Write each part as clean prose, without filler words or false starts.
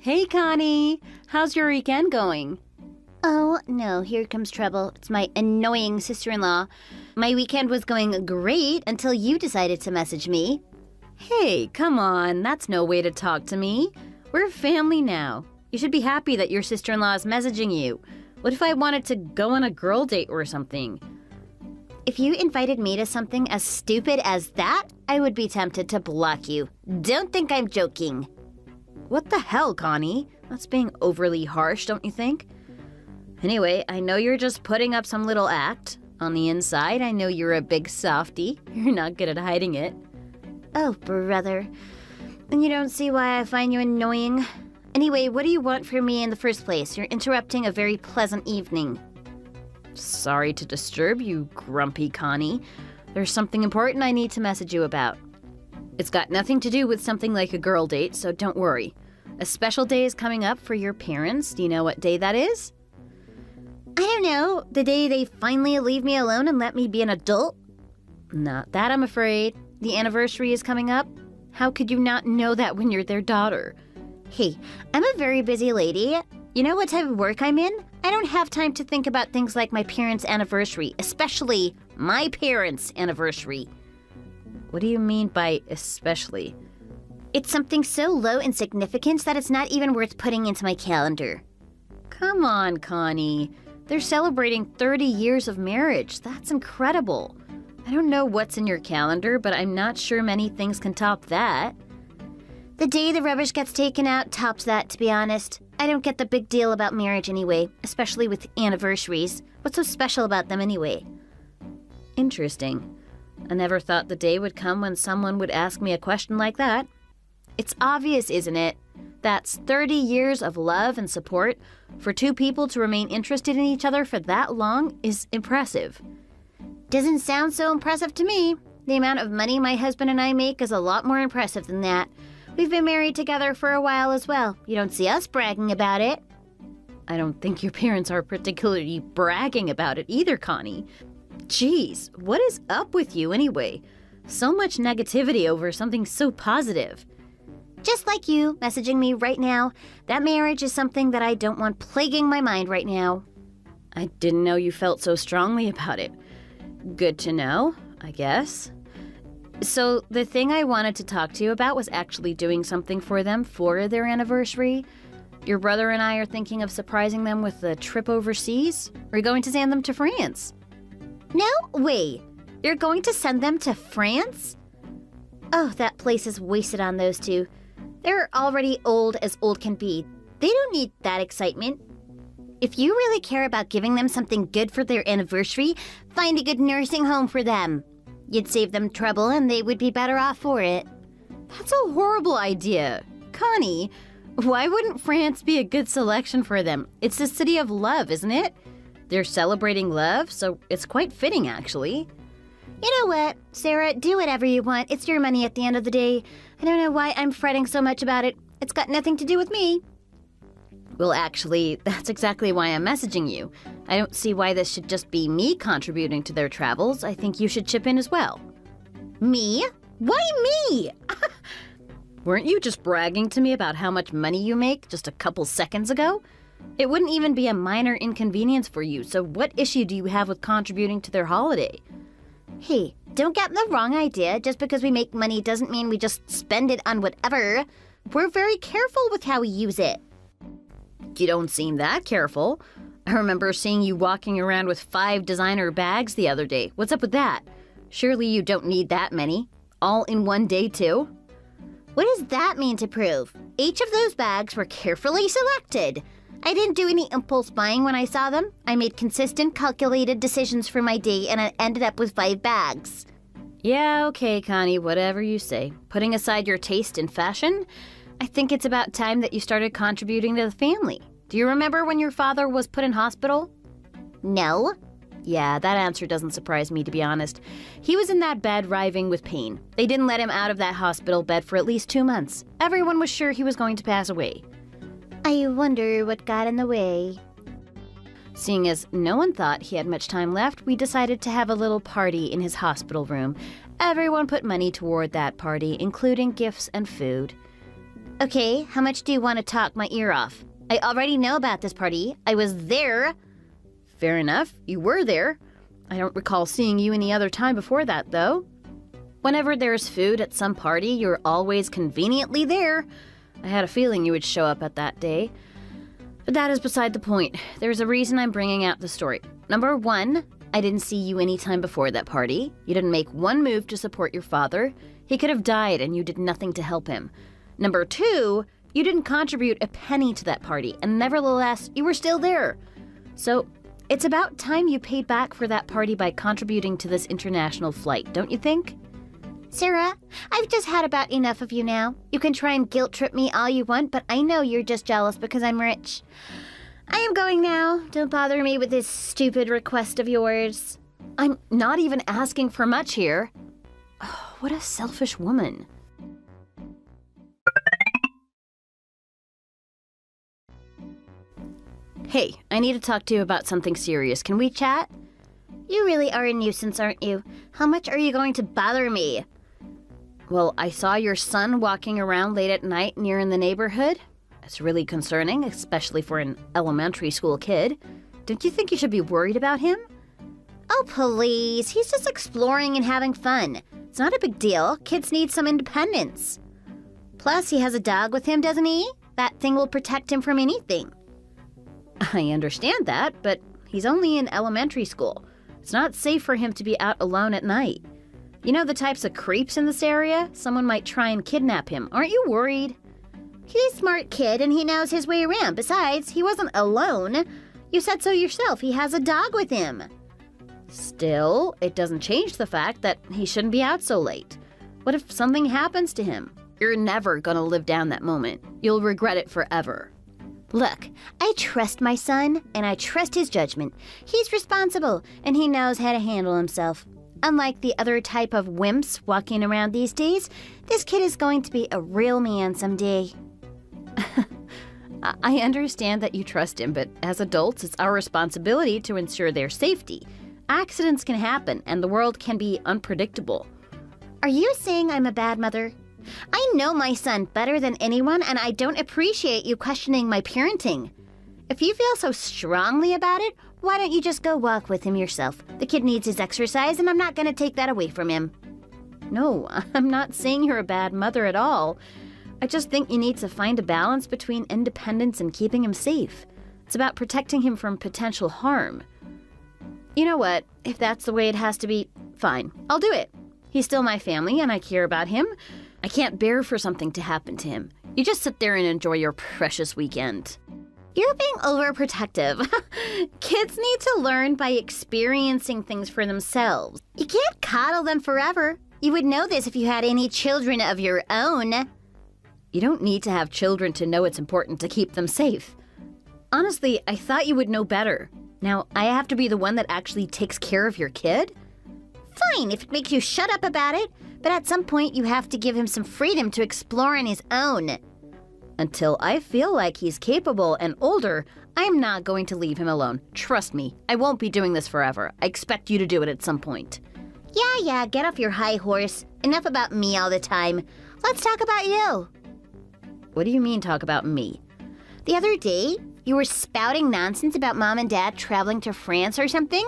Hey, Connie. How's your weekend going? Oh, no, here comes trouble. It's my annoying sister-in-law. My weekend was going great until you decided to message me. Hey, come on. That's no way to talk to me. We're family now. You should be happy that your sister-in-law is messaging you. What if I wanted to go on a girl date or something? If you invited me to something as stupid as that, I would be tempted to block you. Don't think I'm joking. What the hell, Connie? That's being overly harsh, don't you think? Anyway, I know you're just putting up some little act. On the inside, I know you're a big softie. You're not good at hiding it. Oh, brother. And you don't see why I find you annoying? Anyway, what do you want from me in the first place? You're interrupting a very pleasant evening. Sorry to disturb you, grumpy Connie. There's something important I need to message you about. It's got nothing to do with something like a girl date, so don't worry. A special day is coming up for your parents. Do you know what day that is? I don't know. The day they finally leave me alone and let me be an adult? Not that, I'm afraid. The anniversary is coming up. How could you not know that when you're their daughter? Hey, I'm a very busy lady. You know what type of work I'm in? I don't have time to think about things like my parents' anniversary, especially my parents' anniversary. What do you mean by especially? It's something so low in significance that it's not even worth putting into my calendar. Come on, Connie. They're celebrating 30 years of marriage. That's incredible. I don't know what's in your calendar, but I'm not sure many things can top that. The day the rubbish gets taken out tops that, to be honest. I don't get the big deal about marriage anyway, especially with anniversaries. What's so special about them anyway? Interesting. I never thought the day would come when someone would ask me a question like that. It's obvious, isn't it? That's 30 years of love and support. For two people to remain interested in each other for that long is impressive. Doesn't sound so impressive to me. The amount of money my husband and I make is a lot more impressive than that. We've been married together for a while as well. You don't see us bragging about it. I don't think your parents are particularly bragging about it either, Connie. Jeez, what is up with you anyway? So much negativity over something so positive. Just like you, messaging me right now. That marriage is something that I don't want plaguing my mind right now. I didn't know you felt so strongly about it. Good to know, I guess. So the thing I wanted to talk to you about was actually doing something for them for their anniversary. Your brother and I are thinking of surprising them with a trip overseas. We're going to send them to France. No way! You're going to send them to France? Oh, that place is wasted on those two. They're already old as old can be. They don't need that excitement. If you really care about giving them something good for their anniversary, find a good nursing home for them. You'd save them trouble and they would be better off for it. That's a horrible idea. Connie, why wouldn't France be a good selection for them? It's the city of love, isn't it? They're celebrating love, so it's quite fitting, actually. You know what, Sarah, do whatever you want. It's your money at the end of the day. I don't know why I'm fretting so much about it. It's got nothing to do with me. Well, actually, that's exactly why I'm messaging you. I don't see why this should just be me contributing to their travels. I think you should chip in as well. Me? Why me? Weren't you just bragging to me about how much money you make just a couple seconds ago? It wouldn't even be a minor inconvenience for you, so what issue do you have with contributing to their holiday? Hey, don't get the wrong idea. Just because we make money doesn't mean we just spend it on whatever. We're very careful with how we use it. You don't seem that careful. I remember seeing you walking around with 5 designer bags the other day. What's up with that? Surely you don't need that many. All in one day, too? What does that mean to prove? Each of those bags were carefully selected. I didn't do any impulse buying when I saw them. I made consistent, calculated decisions for my day, and I ended up with 5 bags. Yeah, okay, Connie, whatever you say. Putting aside your taste in fashion, I think it's about time that you started contributing to the family. Do you remember when your father was put in hospital? No. Yeah, that answer doesn't surprise me, to be honest. He was in that bed writhing with pain. They didn't let him out of that hospital bed for at least 2 months. Everyone was sure he was going to pass away. I wonder what got in the way. Seeing as no one thought he had much time left, we decided to have a little party in his hospital room. Everyone put money toward that party, including gifts and food. Okay, how much do you want to talk my ear off? I already know about this party. I was there. Fair enough, you were there. I don't recall seeing you any other time before that, though. Whenever there's food at some party, you're always conveniently there. I had a feeling you would show up at that day. But that is beside the point. There's a reason I'm bringing out the story. Number one, I didn't see you any time before that party. You didn't make one move to support your father. He could have died and you did nothing to help him. Number two, you didn't contribute a penny to that party, and nevertheless, you were still there. So, it's about time you paid back for that party by contributing to this international flight, don't you think? Sarah, I've just had about enough of you now. You can try and guilt trip me all you want, but I know you're just jealous because I'm rich. I am going now. Don't bother me with this stupid request of yours. I'm not even asking for much here. Oh, what a selfish woman. Hey, I need to talk to you about something serious. Can we chat? You really are a nuisance, aren't you? How much are you going to bother me? Well, I saw your son walking around late at night near in the neighborhood. It's really concerning, especially for an elementary school kid. Don't you think you should be worried about him? Oh, please. He's just exploring and having fun. It's not a big deal. Kids need some independence. Plus, he has a dog with him, doesn't he? That thing will protect him from anything. I understand that, but he's only in elementary school. It's not safe for him to be out alone at night. You know the types of creeps in this area? Someone might try and kidnap him. Aren't you worried? He's a smart kid and he knows his way around. Besides, he wasn't alone. You said so yourself. He has a dog with him. Still, it doesn't change the fact that he shouldn't be out so late. What if something happens to him? You're never gonna live down that moment. You'll regret it forever. Look, I trust my son, and I trust his judgment. He's responsible, and he knows how to handle himself. Unlike the other type of wimps walking around these days, this kid is going to be a real man someday. I understand that you trust him, but as adults, it's our responsibility to ensure their safety. Accidents can happen, and the world can be unpredictable. Are you saying I'm a bad mother? I know my son better than anyone, and I don't appreciate you questioning my parenting. If you feel so strongly about it, why don't you just go walk with him yourself? The kid needs his exercise, and I'm not going to take that away from him. No, I'm not saying you're a bad mother at all. I just think you need to find a balance between independence and keeping him safe. It's about protecting him from potential harm. You know what? If that's the way it has to be, fine. I'll do it. He's still my family, and I care about him. I can't bear for something to happen to him. You just sit there and enjoy your precious weekend. You're being overprotective. Kids need to learn by experiencing things for themselves. You can't coddle them forever. You would know this if you had any children of your own. You don't need to have children to know it's important to keep them safe. Honestly, I thought you would know better. Now, I have to be the one that actually takes care of your kid? Fine, if it makes you shut up about it. But at some point, you have to give him some freedom to explore on his own. Until I feel like he's capable and older, I'm not going to leave him alone. Trust me, I won't be doing this forever. I expect you to do it at some point. Yeah, get off your high horse. Enough about me all the time. Let's talk about you. What do you mean, talk about me? The other day, you were spouting nonsense about Mom and Dad traveling to France or something.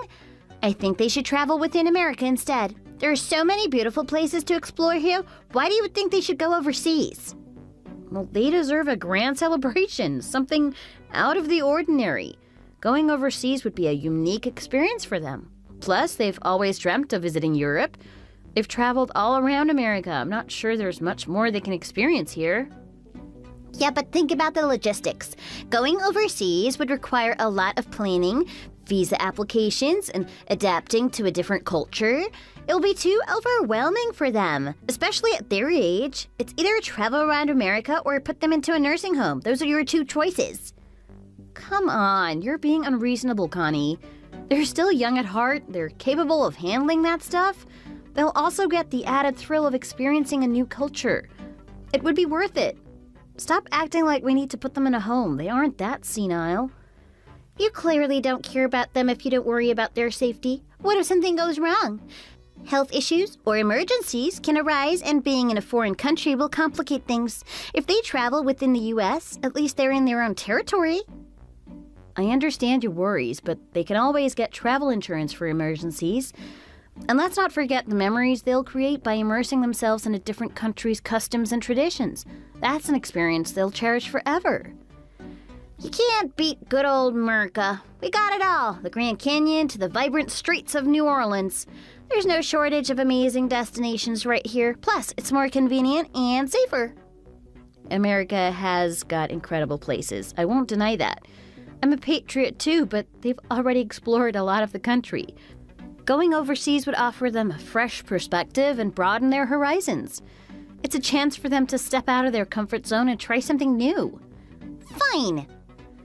I think they should travel within America instead. There are so many beautiful places to explore here. Why do you think they should go overseas? Well, they deserve a grand celebration, something out of the ordinary. Going overseas would be a unique experience for them. Plus, they've always dreamt of visiting Europe. They've traveled all around America. I'm not sure there's much more they can experience here. Yeah, but think about the logistics. Going overseas would require a lot of planning, visa applications, and adapting to a different culture. It'll be too overwhelming for them, especially at their age. It's either travel around America or put them into a nursing home. Those are your two choices. Come on, you're being unreasonable, Connie. They're still young at heart. They're capable of handling that stuff. They'll also get the added thrill of experiencing a new culture. It would be worth it. Stop acting like we need to put them in a home. They aren't that senile. You clearly don't care about them if you don't worry about their safety. What if something goes wrong? Health issues or emergencies can arise, and being in a foreign country will complicate things. If they travel within the U.S., at least they're in their own territory. I understand your worries, but they can always get travel insurance for emergencies. And let's not forget the memories they'll create by immersing themselves in a different country's customs and traditions. That's an experience they'll cherish forever. You can't beat good old America. We got it all, the Grand Canyon to the vibrant streets of New Orleans. There's no shortage of amazing destinations right here. Plus, it's more convenient and safer. America has got incredible places. I won't deny that. I'm a patriot too, but they've already explored a lot of the country. Going overseas would offer them a fresh perspective and broaden their horizons. It's a chance for them to step out of their comfort zone and try something new. Fine.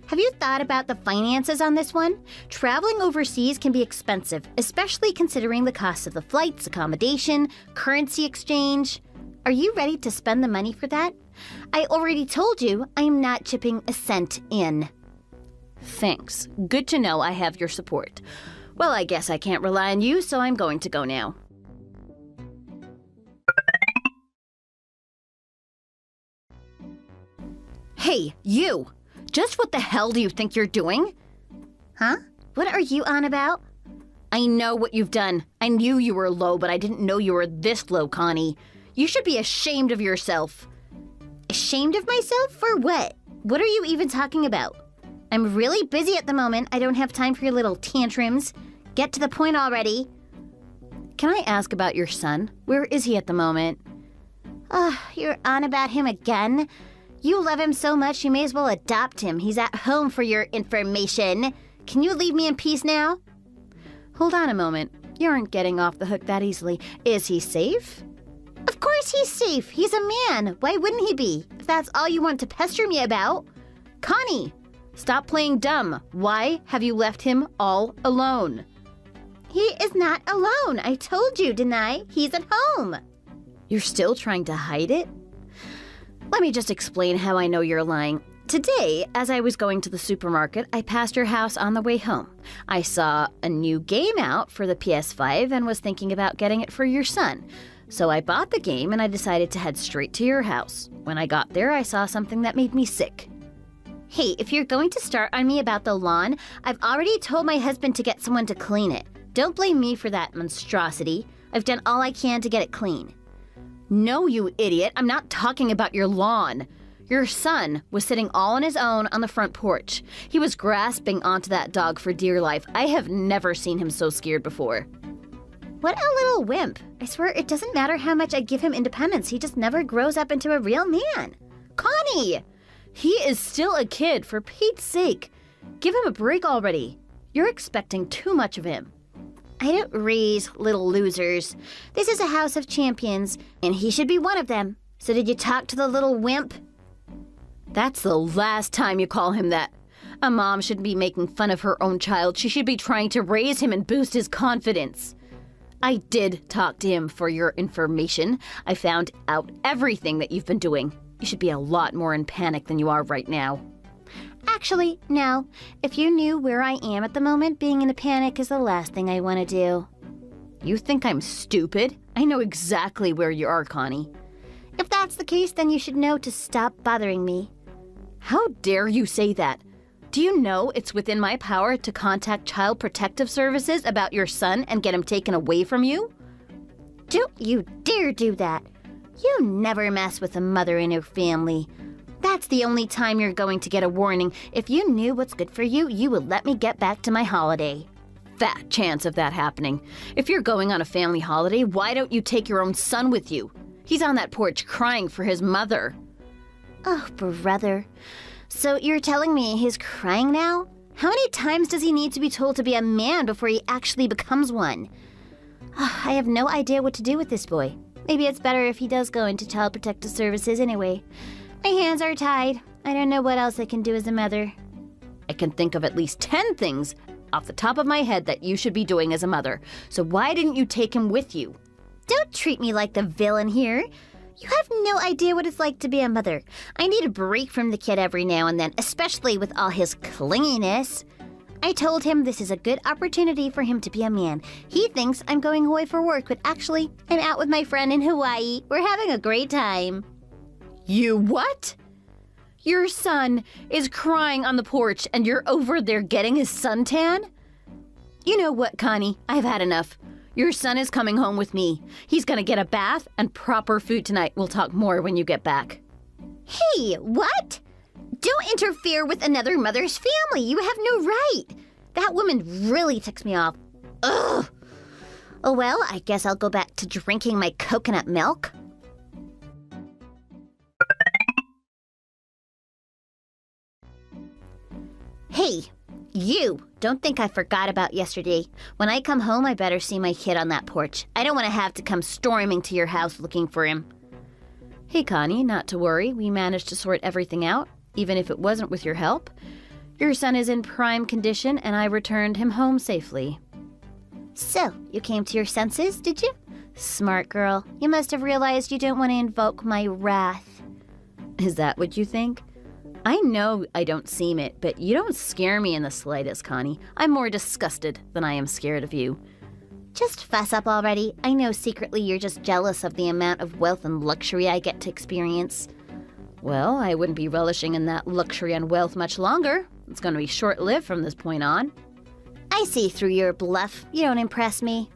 Have you thought about the finances on this one? Traveling overseas can be expensive, especially considering the cost of the flights, accommodation, currency exchange. Are you ready to spend the money for that? I already told you I'm not chipping a cent in. Thanks. Good to know I have your support. Well, I guess I can't rely on you, so I'm going to go now. Hey, you! Just what the hell do you think you're doing? Huh? What are you on about? I know what you've done. I knew you were low, but I didn't know you were this low, Connie. You should be ashamed of yourself. Ashamed of myself? For what? What are you even talking about? I'm really busy at the moment. I don't have time for your little tantrums. Get to the point already. Can I ask about your son? Where is he at the moment? You're on about him again? You love him so much you may as well adopt him. He's at home, for your information. Can you leave me in peace now? Hold on a moment. You aren't getting off the hook that easily. Is he safe? Of course he's safe. He's a man. Why wouldn't he be? If that's all you want to pester me about. Connie, stop playing dumb. Why have you left him all alone? He is not alone. I told you, didn't I? He's at home. You're still trying to hide it? Let me just explain how I know you're lying. Today, as I was going to the supermarket, I passed your house on the way home. I saw a new game out for the PS5 and was thinking about getting it for your son. So I bought the game and I decided to head straight to your house. When I got there, I saw something that made me sick. Hey, if you're going to start on me about the lawn, I've already told my husband to get someone to clean it. Don't blame me for that monstrosity. I've done all I can to get it clean. No, you idiot. I'm not talking about your lawn. Your son was sitting all on his own on the front porch. He was grasping onto that dog for dear life. I have never seen him so scared before. What a little wimp. I swear it doesn't matter how much I give him independence. He just never grows up into a real man. Connie! He is still a kid, for Pete's sake. Give him a break already. You're expecting too much of him. I don't raise little losers. This is a house of champions, and he should be one of them. So did you talk to the little wimp? That's the last time you call him that. A mom shouldn't be making fun of her own child. She should be trying to raise him and boost his confidence. I did talk to him for your information. I found out everything that you've been doing. You should be a lot more in panic than you are right now. Actually, no. If you knew where I am at the moment, being in a panic is the last thing I want to do. You think I'm stupid? I know exactly where you are, Connie. If that's the case, then you should know to stop bothering me. How dare you say that? Do you know it's within my power to contact Child Protective Services about your son and get him taken away from you? Don't you dare do that. You never mess with a mother and her family. That's the only time you're going to get a warning. If you knew what's good for you, you would let me get back to my holiday. Fat chance of that happening. If you're going on a family holiday, why don't you take your own son with you? He's on that porch crying for his mother. Oh, brother. So you're telling me he's crying now? How many times does he need to be told to be a man before he actually becomes one? I have no idea what to do with this boy. Maybe it's better if he does go into Child Protective Services anyway. My hands are tied. I don't know what else I can do as a mother. I can think of at least 10 things off the top of my head that you should be doing as a mother. So why didn't you take him with you? Don't treat me like the villain here. You have no idea what it's like to be a mother. I need a break from the kid every now and then, especially with all his clinginess. I told him this is a good opportunity for him to be a man. He thinks I'm going away for work, but actually, I'm out with my friend in Hawaii. We're having a great time. You what? Your son is crying on the porch and you're over there getting his suntan? You know what, Connie? I've had enough. Your son is coming home with me. He's gonna get a bath and proper food tonight. We'll talk more when you get back. Hey, what? Don't interfere with another mother's family. You have no right. That woman really ticks me off. Ugh. Oh well, I guess I'll go back to drinking my coconut milk. Hey, you! Don't think I forgot about yesterday. When I come home, I better see my kid on that porch. I don't want to have to come storming to your house looking for him. Hey, Connie, not to worry. We managed to sort everything out, even if it wasn't with your help. Your son is in prime condition, and I returned him home safely. So, you came to your senses, did you? Smart girl. You must have realized you don't want to invoke my wrath. Is that what you think? I know I don't seem it, but you don't scare me in the slightest, Connie. I'm more disgusted than I am scared of you. Just fess up already. I know secretly you're just jealous of the amount of wealth and luxury I get to experience. Well, I wouldn't be relishing in that luxury and wealth much longer. It's going to be short-lived from this point on. I see through your bluff. You don't impress me.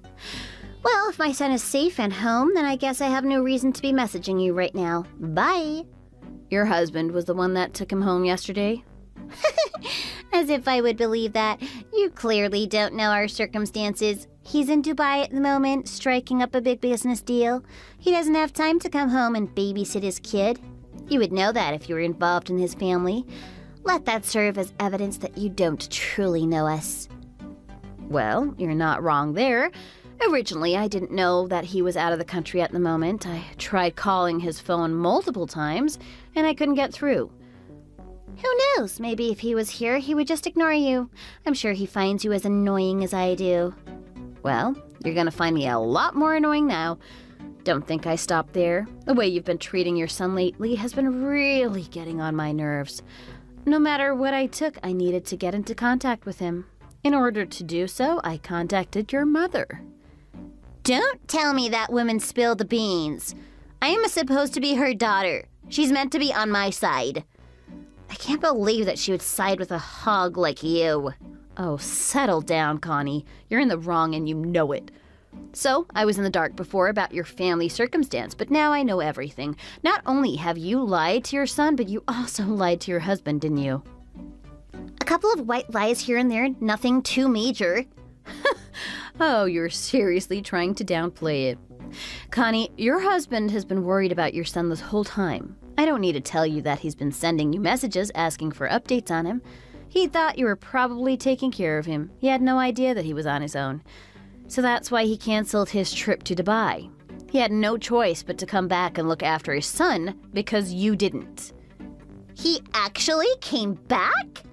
Well, if my son is safe and home, then I guess I have no reason to be messaging you right now. Bye. Your husband was the one that took him home yesterday? As if I would believe that. You clearly don't know our circumstances. He's in Dubai at the moment, striking up a big business deal. He doesn't have time to come home and babysit his kid. You would know that if you were involved in his family. Let that serve as evidence that you don't truly know us. Well, you're not wrong there. Originally, I didn't know that he was out of the country at the moment. I tried calling his phone multiple times, and I couldn't get through. Who knows? Maybe if he was here, he would just ignore you. I'm sure he finds you as annoying as I do. Well, you're gonna find me a lot more annoying now. Don't think I stopped there. The way you've been treating your son lately has been really getting on my nerves. No matter what I took, I needed to get into contact with him. In order to do so, I contacted your mother. Don't tell me that woman spilled the beans. I am supposed to be her daughter. She's meant to be on my side. I can't believe that she would side with a hog like you. Oh, settle down, Connie. You're in the wrong and you know it. So, I was in the dark before about your family circumstance, but now I know everything. Not only have you lied to your son, but you also lied to your husband, didn't you? A couple of white lies here and there, nothing too major. Oh, you're seriously trying to downplay it. Connie, your husband has been worried about your son this whole time. I don't need to tell you that he's been sending you messages asking for updates on him. He thought you were probably taking care of him. He had no idea that he was on his own. So that's why he canceled his trip to Dubai. He had no choice but to come back and look after his son because you didn't. He actually came back?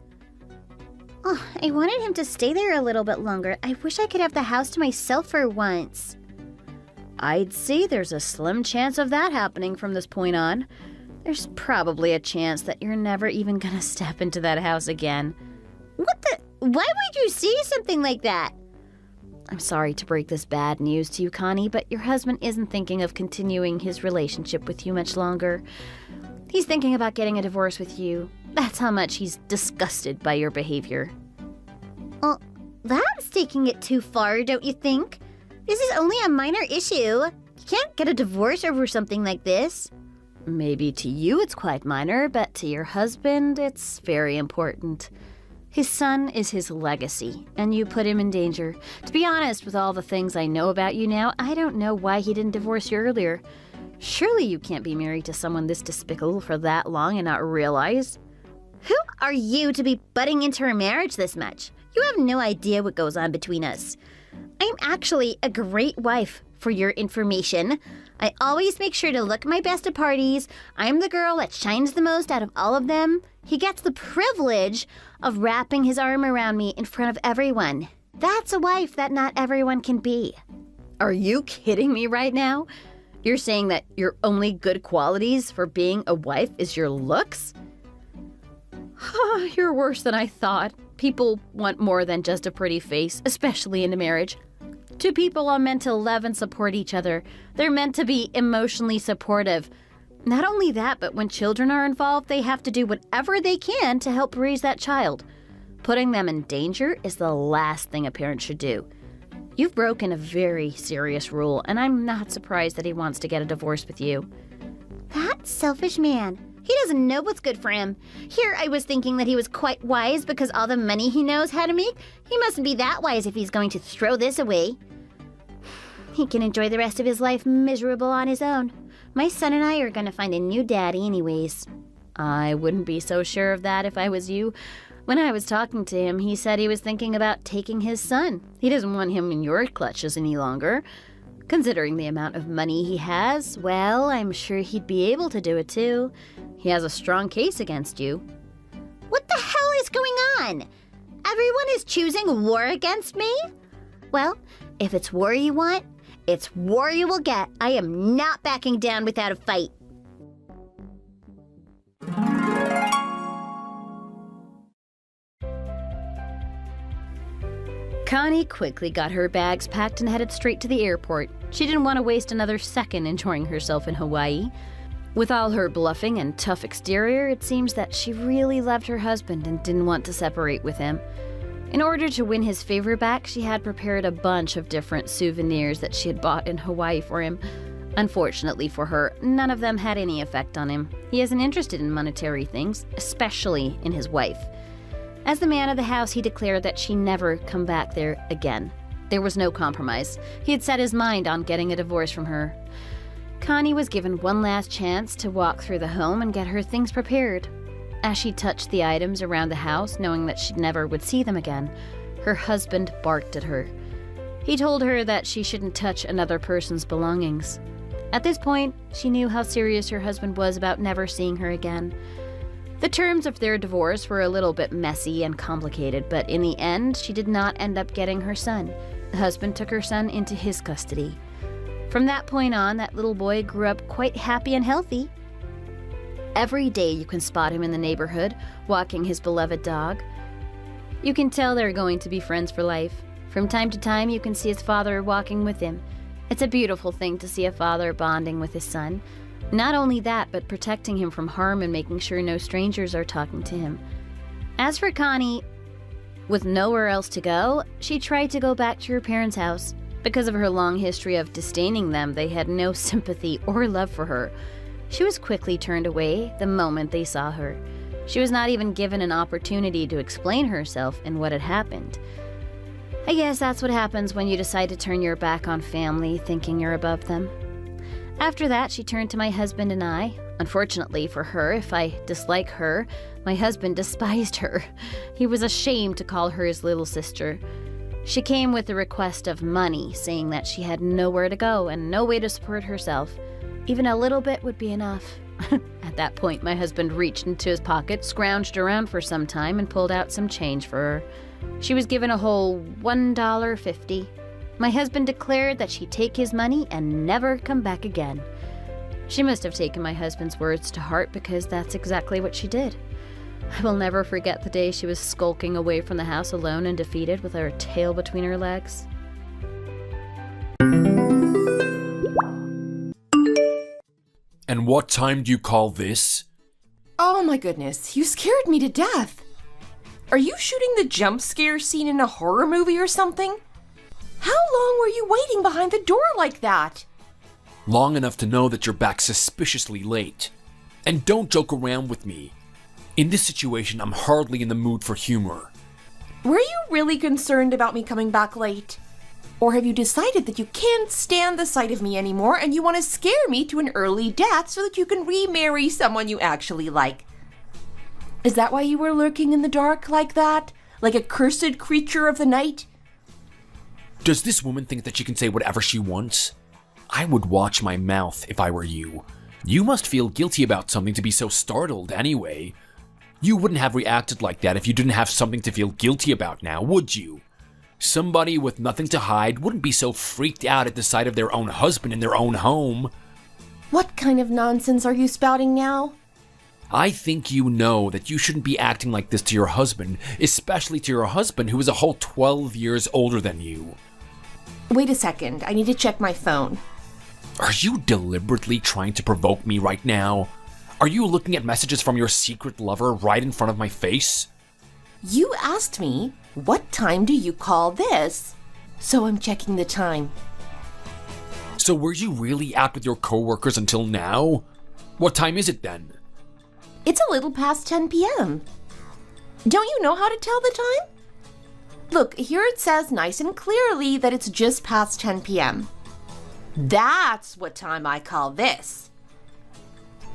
Oh, I wanted him to stay there a little bit longer. I wish I could have the house to myself for once. I'd say there's a slim chance of that happening from this point on. There's probably a chance that you're never even gonna step into that house again. What the? Why would you say something like that? I'm sorry to break this bad news to you, Connie, but your husband isn't thinking of continuing his relationship with you much longer. He's thinking about getting a divorce with you. That's how much he's disgusted by your behavior. Well, that's taking it too far, don't you think? This is only a minor issue. You can't get a divorce over something like this. Maybe to you it's quite minor, but to your husband it's very important. His son is his legacy, and you put him in danger. To be honest, with all the things I know about you now, I don't know why he didn't divorce you earlier. Surely you can't be married to someone this despicable for that long and not realize. Who are you to be butting into our marriage this much? You have no idea what goes on between us. I'm actually a great wife, for your information. I always make sure to look my best at parties. I'm the girl that shines the most out of all of them. He gets the privilege of wrapping his arm around me in front of everyone. That's a wife that not everyone can be. Are you kidding me right now? You're saying that your only good qualities for being a wife is your looks? You're worse than I thought. People want more than just a pretty face, especially in a marriage. Two people are meant to love and support each other. They're meant to be emotionally supportive. Not only that, but when children are involved, they have to do whatever they can to help raise that child. Putting them in danger is the last thing a parent should do. You've broken a very serious rule, and I'm not surprised that he wants to get a divorce with you. That selfish man. He doesn't know what's good for him. Here I was thinking that he was quite wise because all the money he knows how to make. He mustn't be that wise if he's going to throw this away. He can enjoy the rest of his life miserable on his own. My son and I are going to find a new daddy anyways. I wouldn't be so sure of that if I was you. When I was talking to him, he said he was thinking about taking his son. He doesn't want him in your clutches any longer. Considering the amount of money he has, well, I'm sure he'd be able to do it too. He has a strong case against you. What the hell is going on? Everyone is choosing war against me? Well, if it's war you want, it's war you will get. I am not backing down without a fight. Connie quickly got her bags packed and headed straight to the airport. She didn't want to waste another second enjoying herself in Hawaii. With all her bluffing and tough exterior, it seems that she really loved her husband and didn't want to separate with him. In order to win his favor back, she had prepared a bunch of different souvenirs that she had bought in Hawaii for him. Unfortunately for her, none of them had any effect on him. He isn't interested in monetary things, especially in his wife. As the man of the house, he declared that she never come back there again. There was no compromise. He had set his mind on getting a divorce from her. Connie was given one last chance to walk through the home and get her things prepared. As she touched the items around the house, knowing that she never would see them again, her husband barked at her. He told her that she shouldn't touch another person's belongings. At this point, she knew how serious her husband was about never seeing her again. The terms of their divorce were a little bit messy and complicated, but in the end, she did not end up getting her son. The husband took her son into his custody. From that point on, that little boy grew up quite happy and healthy. Every day you can spot him in the neighborhood, walking his beloved dog. You can tell they're going to be friends for life. From time to time, you can see his father walking with him. It's a beautiful thing to see a father bonding with his son. Not only that, but protecting him from harm and making sure no strangers are talking to him. As for Connie, with nowhere else to go, she tried to go back to her parents' house. Because of her long history of disdaining them, they had no sympathy or love for her. She was quickly turned away the moment they saw her. She was not even given an opportunity to explain herself and what had happened. I guess that's what happens when you decide to turn your back on family, thinking you're above them. After that, she turned to my husband and I. Unfortunately for her, if I dislike her, my husband despised her. He was ashamed to call her his little sister. She came with a request of money, saying that she had nowhere to go and no way to support herself. Even a little bit would be enough. At that point, my husband reached into his pocket, scrounged around for some time, and pulled out some change for her. She was given a whole $1.50. My husband declared that she'd take his money and never come back again. She must have taken my husband's words to heart because that's exactly what she did. I will never forget the day she was skulking away from the house alone and defeated with her tail between her legs. And what time do you call this? Oh my goodness, you scared me to death. Are you shooting the jump scare scene in a horror movie or something? How long were you waiting behind the door like that? Long enough to know that you're back suspiciously late. And don't joke around with me. In this situation, I'm hardly in the mood for humor. Were you really concerned about me coming back late? Or have you decided that you can't stand the sight of me anymore and you want to scare me to an early death so that you can remarry someone you actually like? Is that why you were lurking in the dark like that? Like a cursed creature of the night? Does this woman think that she can say whatever she wants? I would watch my mouth if I were you. You must feel guilty about something to be so startled anyway. You wouldn't have reacted like that if you didn't have something to feel guilty about now, would you? Somebody with nothing to hide wouldn't be so freaked out at the sight of their own husband in their own home. What kind of nonsense are you spouting now? I think you know that you shouldn't be acting like this to your husband, especially to your husband who is a whole 12 years older than you. Wait a second, I need to check my phone. Are you deliberately trying to provoke me right now? Are you looking at messages from your secret lover right in front of my face? You asked me, what time do you call this? So I'm checking the time. So were you really out with your coworkers until now? What time is it then? It's a little past 10 p.m. Don't you know how to tell the time? Look, here it says nice and clearly that it's just past 10 p.m. That's what time I call this.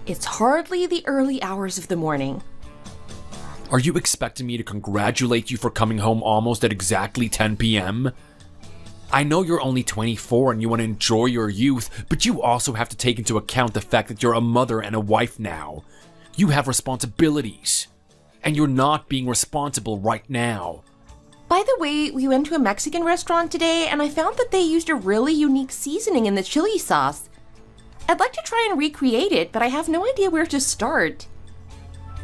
It's hardly the early hours of the morning. Are you expecting me to congratulate you for coming home almost at exactly 10 p.m.? I know you're only 24 and you want to enjoy your youth, but you also have to take into account the fact that you're a mother and a wife now. You have responsibilities, and you're not being responsible right now. By the way, we went to a Mexican restaurant today and I found that they used a really unique seasoning in the chili sauce. I'd like to try and recreate it, but I have no idea where to start.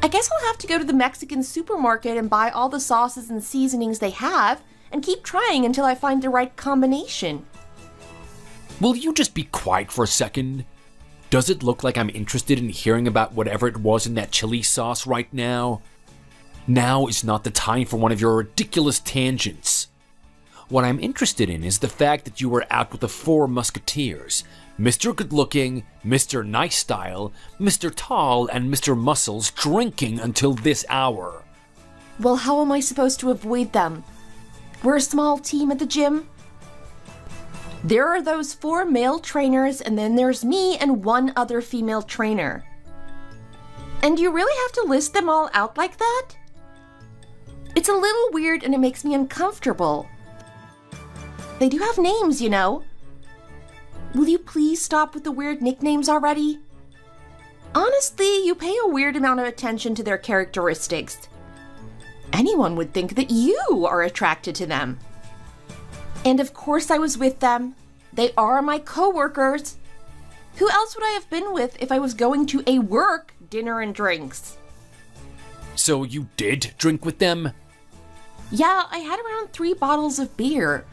I guess I'll have to go to the Mexican supermarket and buy all the sauces and seasonings they have and keep trying until I find the right combination. Will you just be quiet for a second? Does it look like I'm interested in hearing about whatever it was in that chili sauce right now? Now is not the time for one of your ridiculous tangents. What I'm interested in is the fact that you were out with the 4 musketeers, Mr. Good-Looking, Mr. Nice Style, Mr. Tall, and Mr. Muscles drinking until this hour. Well, how am I supposed to avoid them? We're a small team at the gym. There are those 4 male trainers, and then there's me and 1 other female trainer. And do you really have to list them all out like that? It's a little weird and it makes me uncomfortable. They do have names, you know. Will you please stop with the weird nicknames already? Honestly, you pay a weird amount of attention to their characteristics. Anyone would think that you are attracted to them. And of course I was with them. They are my co-workers. Who else would I have been with if I was going to a work dinner and drinks? So you did drink with them? Yeah, I had around 3 bottles of beer.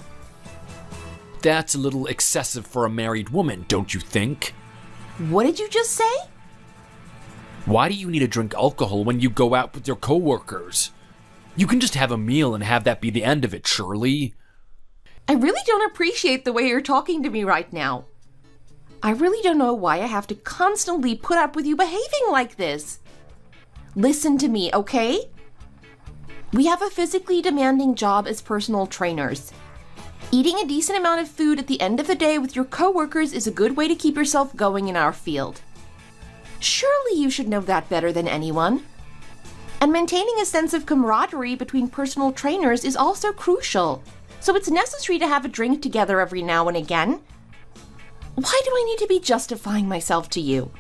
That's a little excessive for a married woman, don't you think? What did you just say? Why do you need to drink alcohol when you go out with your coworkers? You can just have a meal and have that be the end of it, surely. I really don't appreciate the way you're talking to me right now. I really don't know why I have to constantly put up with you behaving like this. Listen to me, okay? We have a physically demanding job as personal trainers. Eating a decent amount of food at the end of the day with your coworkers is a good way to keep yourself going in our field. Surely you should know that better than anyone. And maintaining a sense of camaraderie between personal trainers is also crucial, so it's necessary to have a drink together every now and again. Why do I need to be justifying myself to you?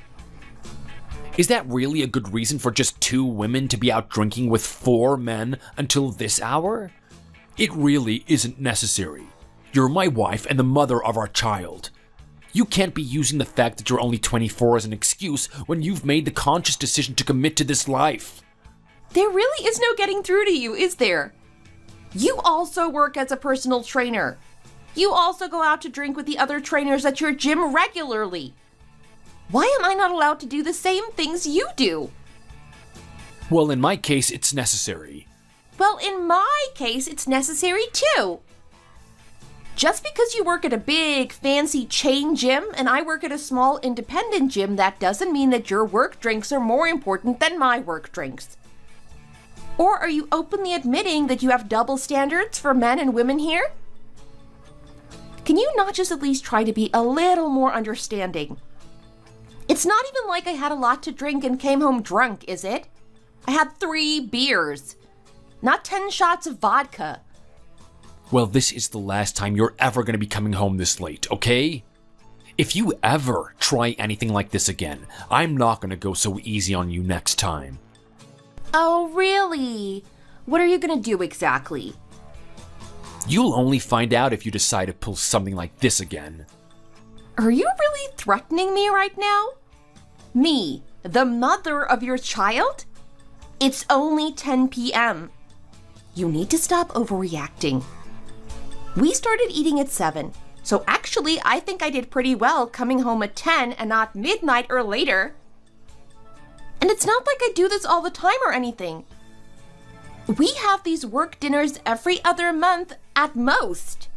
Is that really a good reason for just 2 women to be out drinking with 4 men until this hour? It really isn't necessary. You're my wife and the mother of our child. You can't be using the fact that you're only 24 as an excuse when you've made the conscious decision to commit to this life. There really is no getting through to you, is there? You also work as a personal trainer. You also go out to drink with the other trainers at your gym regularly. Why am I not allowed to do the same things you do? Well, in my case, it's necessary. Well, in my case, it's necessary too. Just because you work at a big, fancy chain gym and I work at a small, independent gym, that doesn't mean that your work drinks are more important than my work drinks. Or are you openly admitting that you have double standards for men and women here? Can you not just at least try to be a little more understanding? It's not even like I had a lot to drink and came home drunk, is it? I had 3 beers, not 10 shots of vodka. Well, this is the last time you're ever going to be coming home this late, okay? If you ever try anything like this again, I'm not going to go so easy on you next time. Oh, really? What are you going to do exactly? You'll only find out if you decide to pull something like this again. Are you really threatening me right now? Me, the mother of your child? It's only 10 p.m. You need to stop overreacting. We started eating at 7, so actually I think I did pretty well coming home at 10 and not midnight or later. And it's not like I do this all the time or anything. We have these work dinners every other month at most.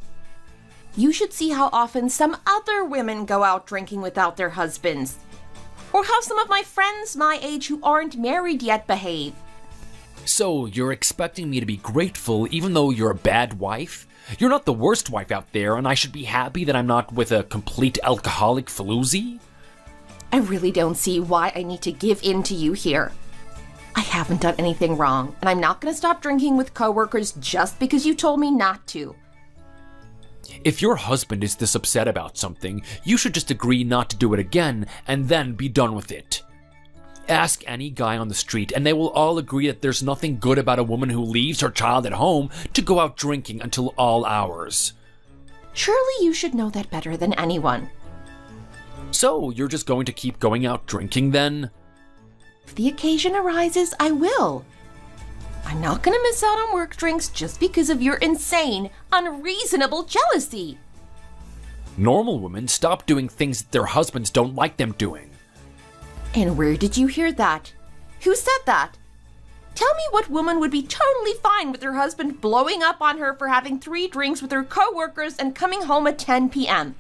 You should see how often some other women go out drinking without their husbands. Or how some of my friends my age who aren't married yet behave. So, you're expecting me to be grateful even though you're a bad wife? You're not the worst wife out there, and I should be happy that I'm not with a complete alcoholic floozy? I really don't see why I need to give in to you here. I haven't done anything wrong, and I'm not going to stop drinking with coworkers just because you told me not to. If your husband is this upset about something, you should just agree not to do it again and then be done with it. Ask any guy on the street and they will all agree that there's nothing good about a woman who leaves her child at home to go out drinking until all hours. Surely you should know that better than anyone. So, you're just going to keep going out drinking then? If the occasion arises, I will. I'm not going to miss out on work drinks just because of your insane, unreasonable jealousy. Normal women stop doing things that their husbands don't like them doing. And where did you hear that? Who said that? Tell me what woman would be totally fine with her husband blowing up on her for having 3 drinks with her coworkers and coming home at 10 p.m.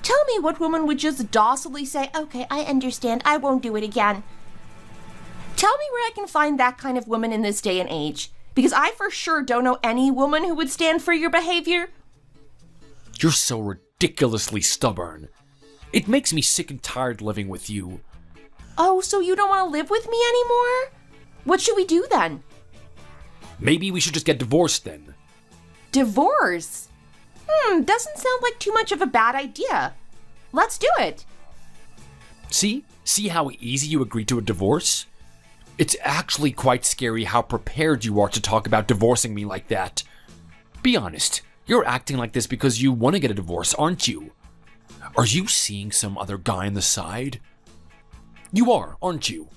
Tell me what woman would just docilely say, okay, I understand, I won't do it again. Tell me where I can find that kind of woman in this day and age, because I for sure don't know any woman who would stand for your behavior. You're so ridiculously stubborn. It makes me sick and tired living with you. Oh, so you don't want to live with me anymore? What should we do then? Maybe we should just get divorced then. Divorce? Doesn't sound like too much of a bad idea. Let's do it. See? See how easy you agreed to a divorce? It's actually quite scary how prepared you are to talk about divorcing me like that. Be honest, you're acting like this because you want to get a divorce, aren't you? Are you seeing some other guy on the side? You are, aren't you?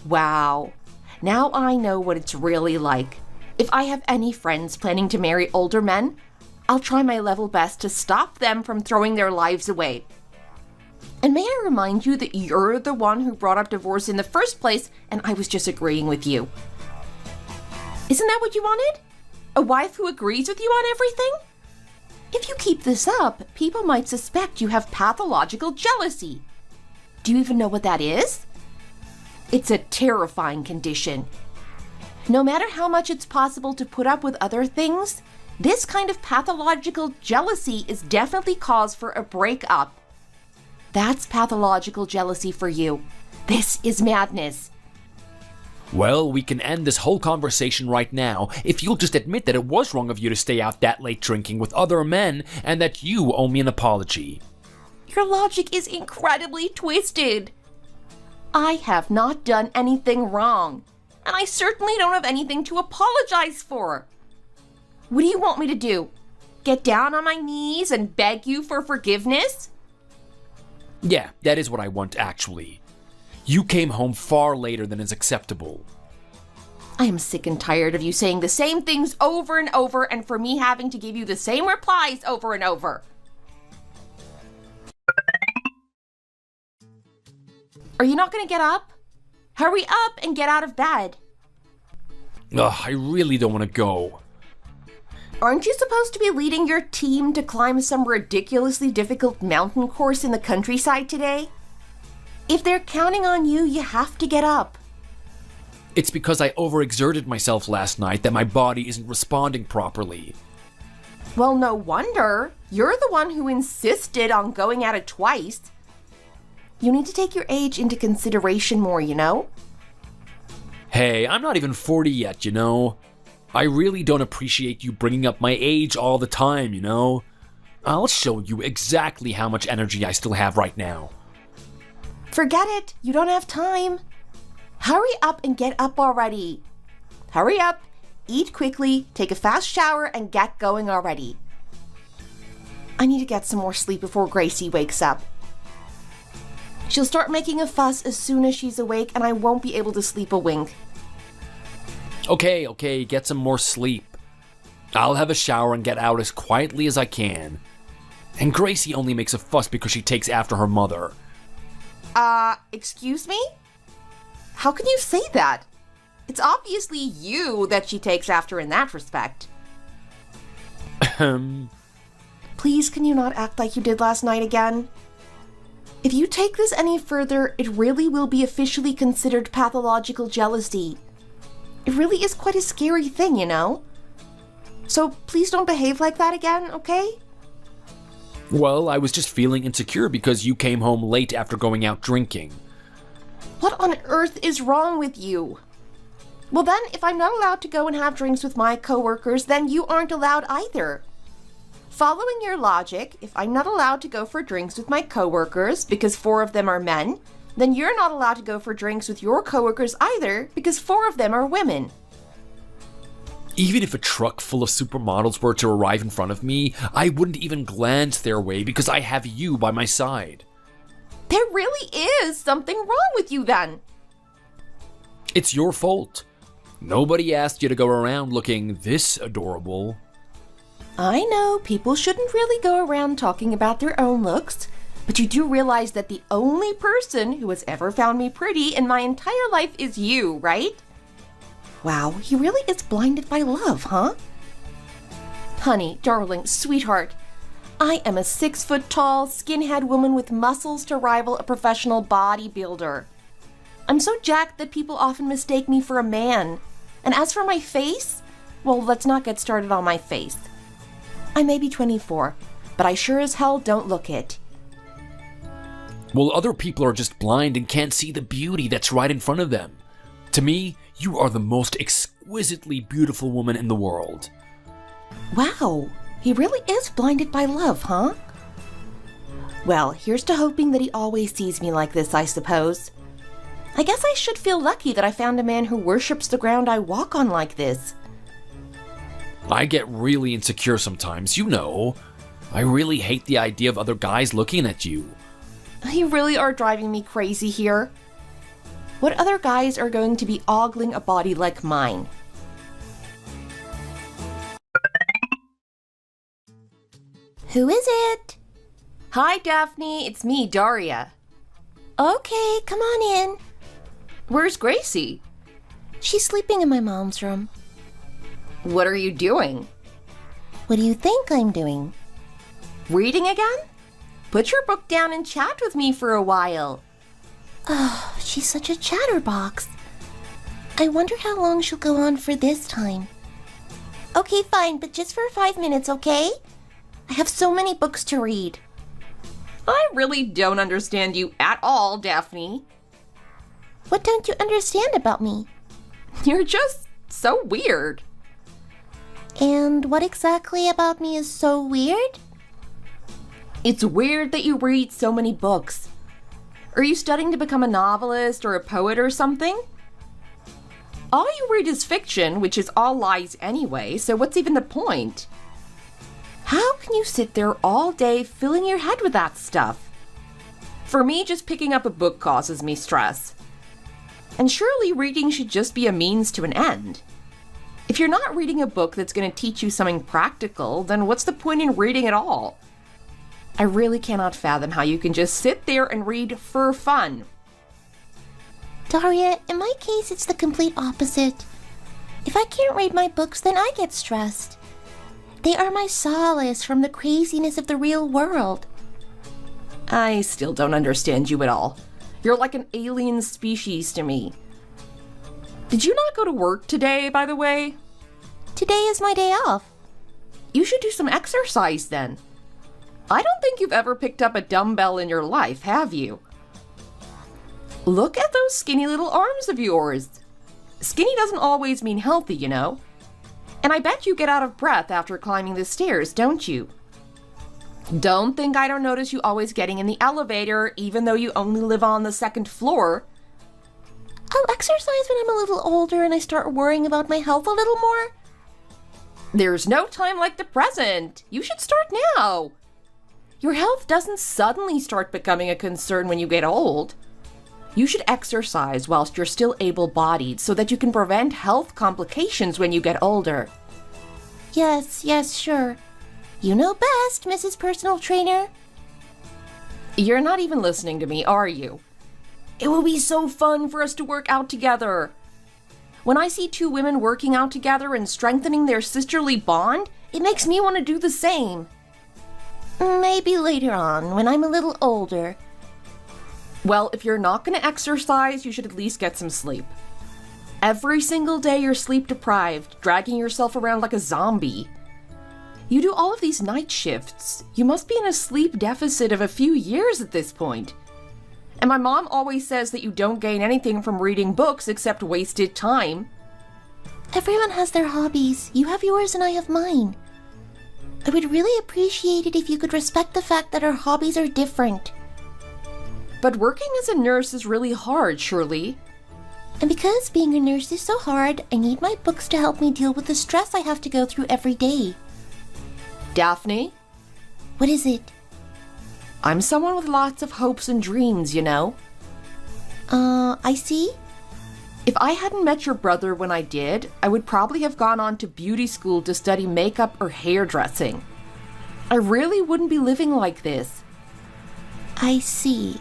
Wow. Now I know what it's really like. If I have any friends planning to marry older men, I'll try my level best to stop them from throwing their lives away. And may I remind you that you're the one who brought up divorce in the first place, and I was just agreeing with you. Isn't that what you wanted? A wife who agrees with you on everything? If you keep this up, people might suspect you have pathological jealousy. Do you even know what that is? It's a terrifying condition. No matter how much it's possible to put up with other things, this kind of pathological jealousy is definitely cause for a breakup. That's pathological jealousy for you. This is madness. Well, we can end this whole conversation right now if you'll just admit that it was wrong of you to stay out that late drinking with other men and that you owe me an apology. Your logic is incredibly twisted. I have not done anything wrong, and I certainly don't have anything to apologize for. What do you want me to do? Get down on my knees and beg you for forgiveness? Yeah, that is what I want actually. You came home far later than is acceptable. I am sick and tired of you saying the same things over and over and for me having to give you the same replies over and over. Are you not going to get up? Hurry up and get out of bed. Ugh, I really don't want to go. Aren't you supposed to be leading your team to climb some ridiculously difficult mountain course in the countryside today? If they're counting on you, you have to get up. It's because I overexerted myself last night that my body isn't responding properly. Well, no wonder. You're the one who insisted on going at it twice. You need to take your age into consideration more, you know? Hey, I'm not even 40 yet, you know? I really don't appreciate you bringing up my age all the time, you know? I'll show you exactly how much energy I still have right now. Forget it. You don't have time. Hurry up and get up already. Hurry up, eat quickly, take a fast shower, and get going already. I need to get some more sleep before Gracie wakes up. She'll start making a fuss as soon as she's awake, and I won't be able to sleep a wink. Okay, get some more sleep. I'll have a shower and get out as quietly as I can. And Gracie only makes a fuss because she takes after her mother. Excuse me? How can you say that? It's obviously you that she takes after in that respect. Please, can you not act like you did last night again? If you take this any further, it really will be officially considered pathological jealousy. It really is quite a scary thing, you know? So please don't behave like that again, okay? Well, I was just feeling insecure because you came home late after going out drinking. What on earth is wrong with you? Well then, if I'm not allowed to go and have drinks with my coworkers, then you aren't allowed either. Following your logic, if I'm not allowed to go for drinks with my coworkers because 4 of them are men, then you're not allowed to go for drinks with your coworkers either because 4 of them are women. Even if a truck full of supermodels were to arrive in front of me, I wouldn't even glance their way because I have you by my side. There really is something wrong with you then. It's your fault. Nobody asked you to go around looking this adorable. I know people shouldn't really go around talking about their own looks, but you do realize that the only person who has ever found me pretty in my entire life is you, right? Wow, he really is blinded by love, huh? Honey, darling, sweetheart, I am a 6-foot-tall, skinhead woman with muscles to rival a professional bodybuilder. I'm so jacked that people often mistake me for a man. And as for my face, well, let's not get started on my face. I may be 24, but I sure as hell don't look it. Well, other people are just blind and can't see the beauty that's right in front of them. To me, you are the most exquisitely beautiful woman in the world. Wow, he really is blinded by love, huh? Well, here's to hoping that he always sees me like this, I suppose. I guess I should feel lucky that I found a man who worships the ground I walk on like this. I get really insecure sometimes, you know. I really hate the idea of other guys looking at you. You really are driving me crazy here. What other guys are going to be ogling a body like mine? Who is it? Hi, Daphne. It's me, Daria. Okay, come on in. Where's Gracie? She's sleeping in my mom's room. What are you doing? What do you think I'm doing? Reading again? Put your book down and chat with me for a while. Oh, she's such a chatterbox. I wonder how long she'll go on for this time. Okay, fine, but just for 5 minutes, okay? I have so many books to read. I really don't understand you at all, Daphne. What don't you understand about me? You're just so weird. And what exactly about me is so weird? It's weird that you read so many books. Are you studying to become a novelist or a poet or something? All you read is fiction, which is all lies anyway, so what's even the point? How can you sit there all day filling your head with that stuff? For me, just picking up a book causes me stress. And surely reading should just be a means to an end. If you're not reading a book that's going to teach you something practical, then what's the point in reading at all? I really cannot fathom how you can just sit there and read for fun. Daria, in my case, it's the complete opposite. If I can't read my books, then I get stressed. They are my solace from the craziness of the real world. I still don't understand you at all. You're like an alien species to me. Did you not go to work today, by the way? Today is my day off. You should do some exercise then. I don't think you've ever picked up a dumbbell in your life, have you? Look at those skinny little arms of yours. Skinny doesn't always mean healthy, you know. And I bet you get out of breath after climbing the stairs, don't you? Don't think I don't notice you always getting in the elevator, even though you only live on the 2nd floor. I'll exercise when I'm a little older and I start worrying about my health a little more. There's no time like the present. You should start now. Your health doesn't suddenly start becoming a concern when you get old. You should exercise whilst you're still able-bodied so that you can prevent health complications when you get older. Yes, sure. You know best, Mrs. Personal Trainer. You're not even listening to me, are you? It will be so fun for us to work out together. When I see two women working out together and strengthening their sisterly bond, it makes me want to do the same. Maybe later on, when I'm a little older. Well, if you're not going to exercise, you should at least get some sleep. Every single day you're sleep deprived, dragging yourself around like a zombie. You do all of these night shifts. You must be in a sleep deficit of a few years at this point. And my mom always says that you don't gain anything from reading books except wasted time. Everyone has their hobbies. You have yours and I have mine. I would really appreciate it if you could respect the fact that our hobbies are different. But working as a nurse is really hard, surely. And because being a nurse is so hard, I need my books to help me deal with the stress I have to go through every day. Daphne? What is it? I'm someone with lots of hopes and dreams, you know. I see. If I hadn't met your brother when I did, I would probably have gone on to beauty school to study makeup or hairdressing. I really wouldn't be living like this. I see.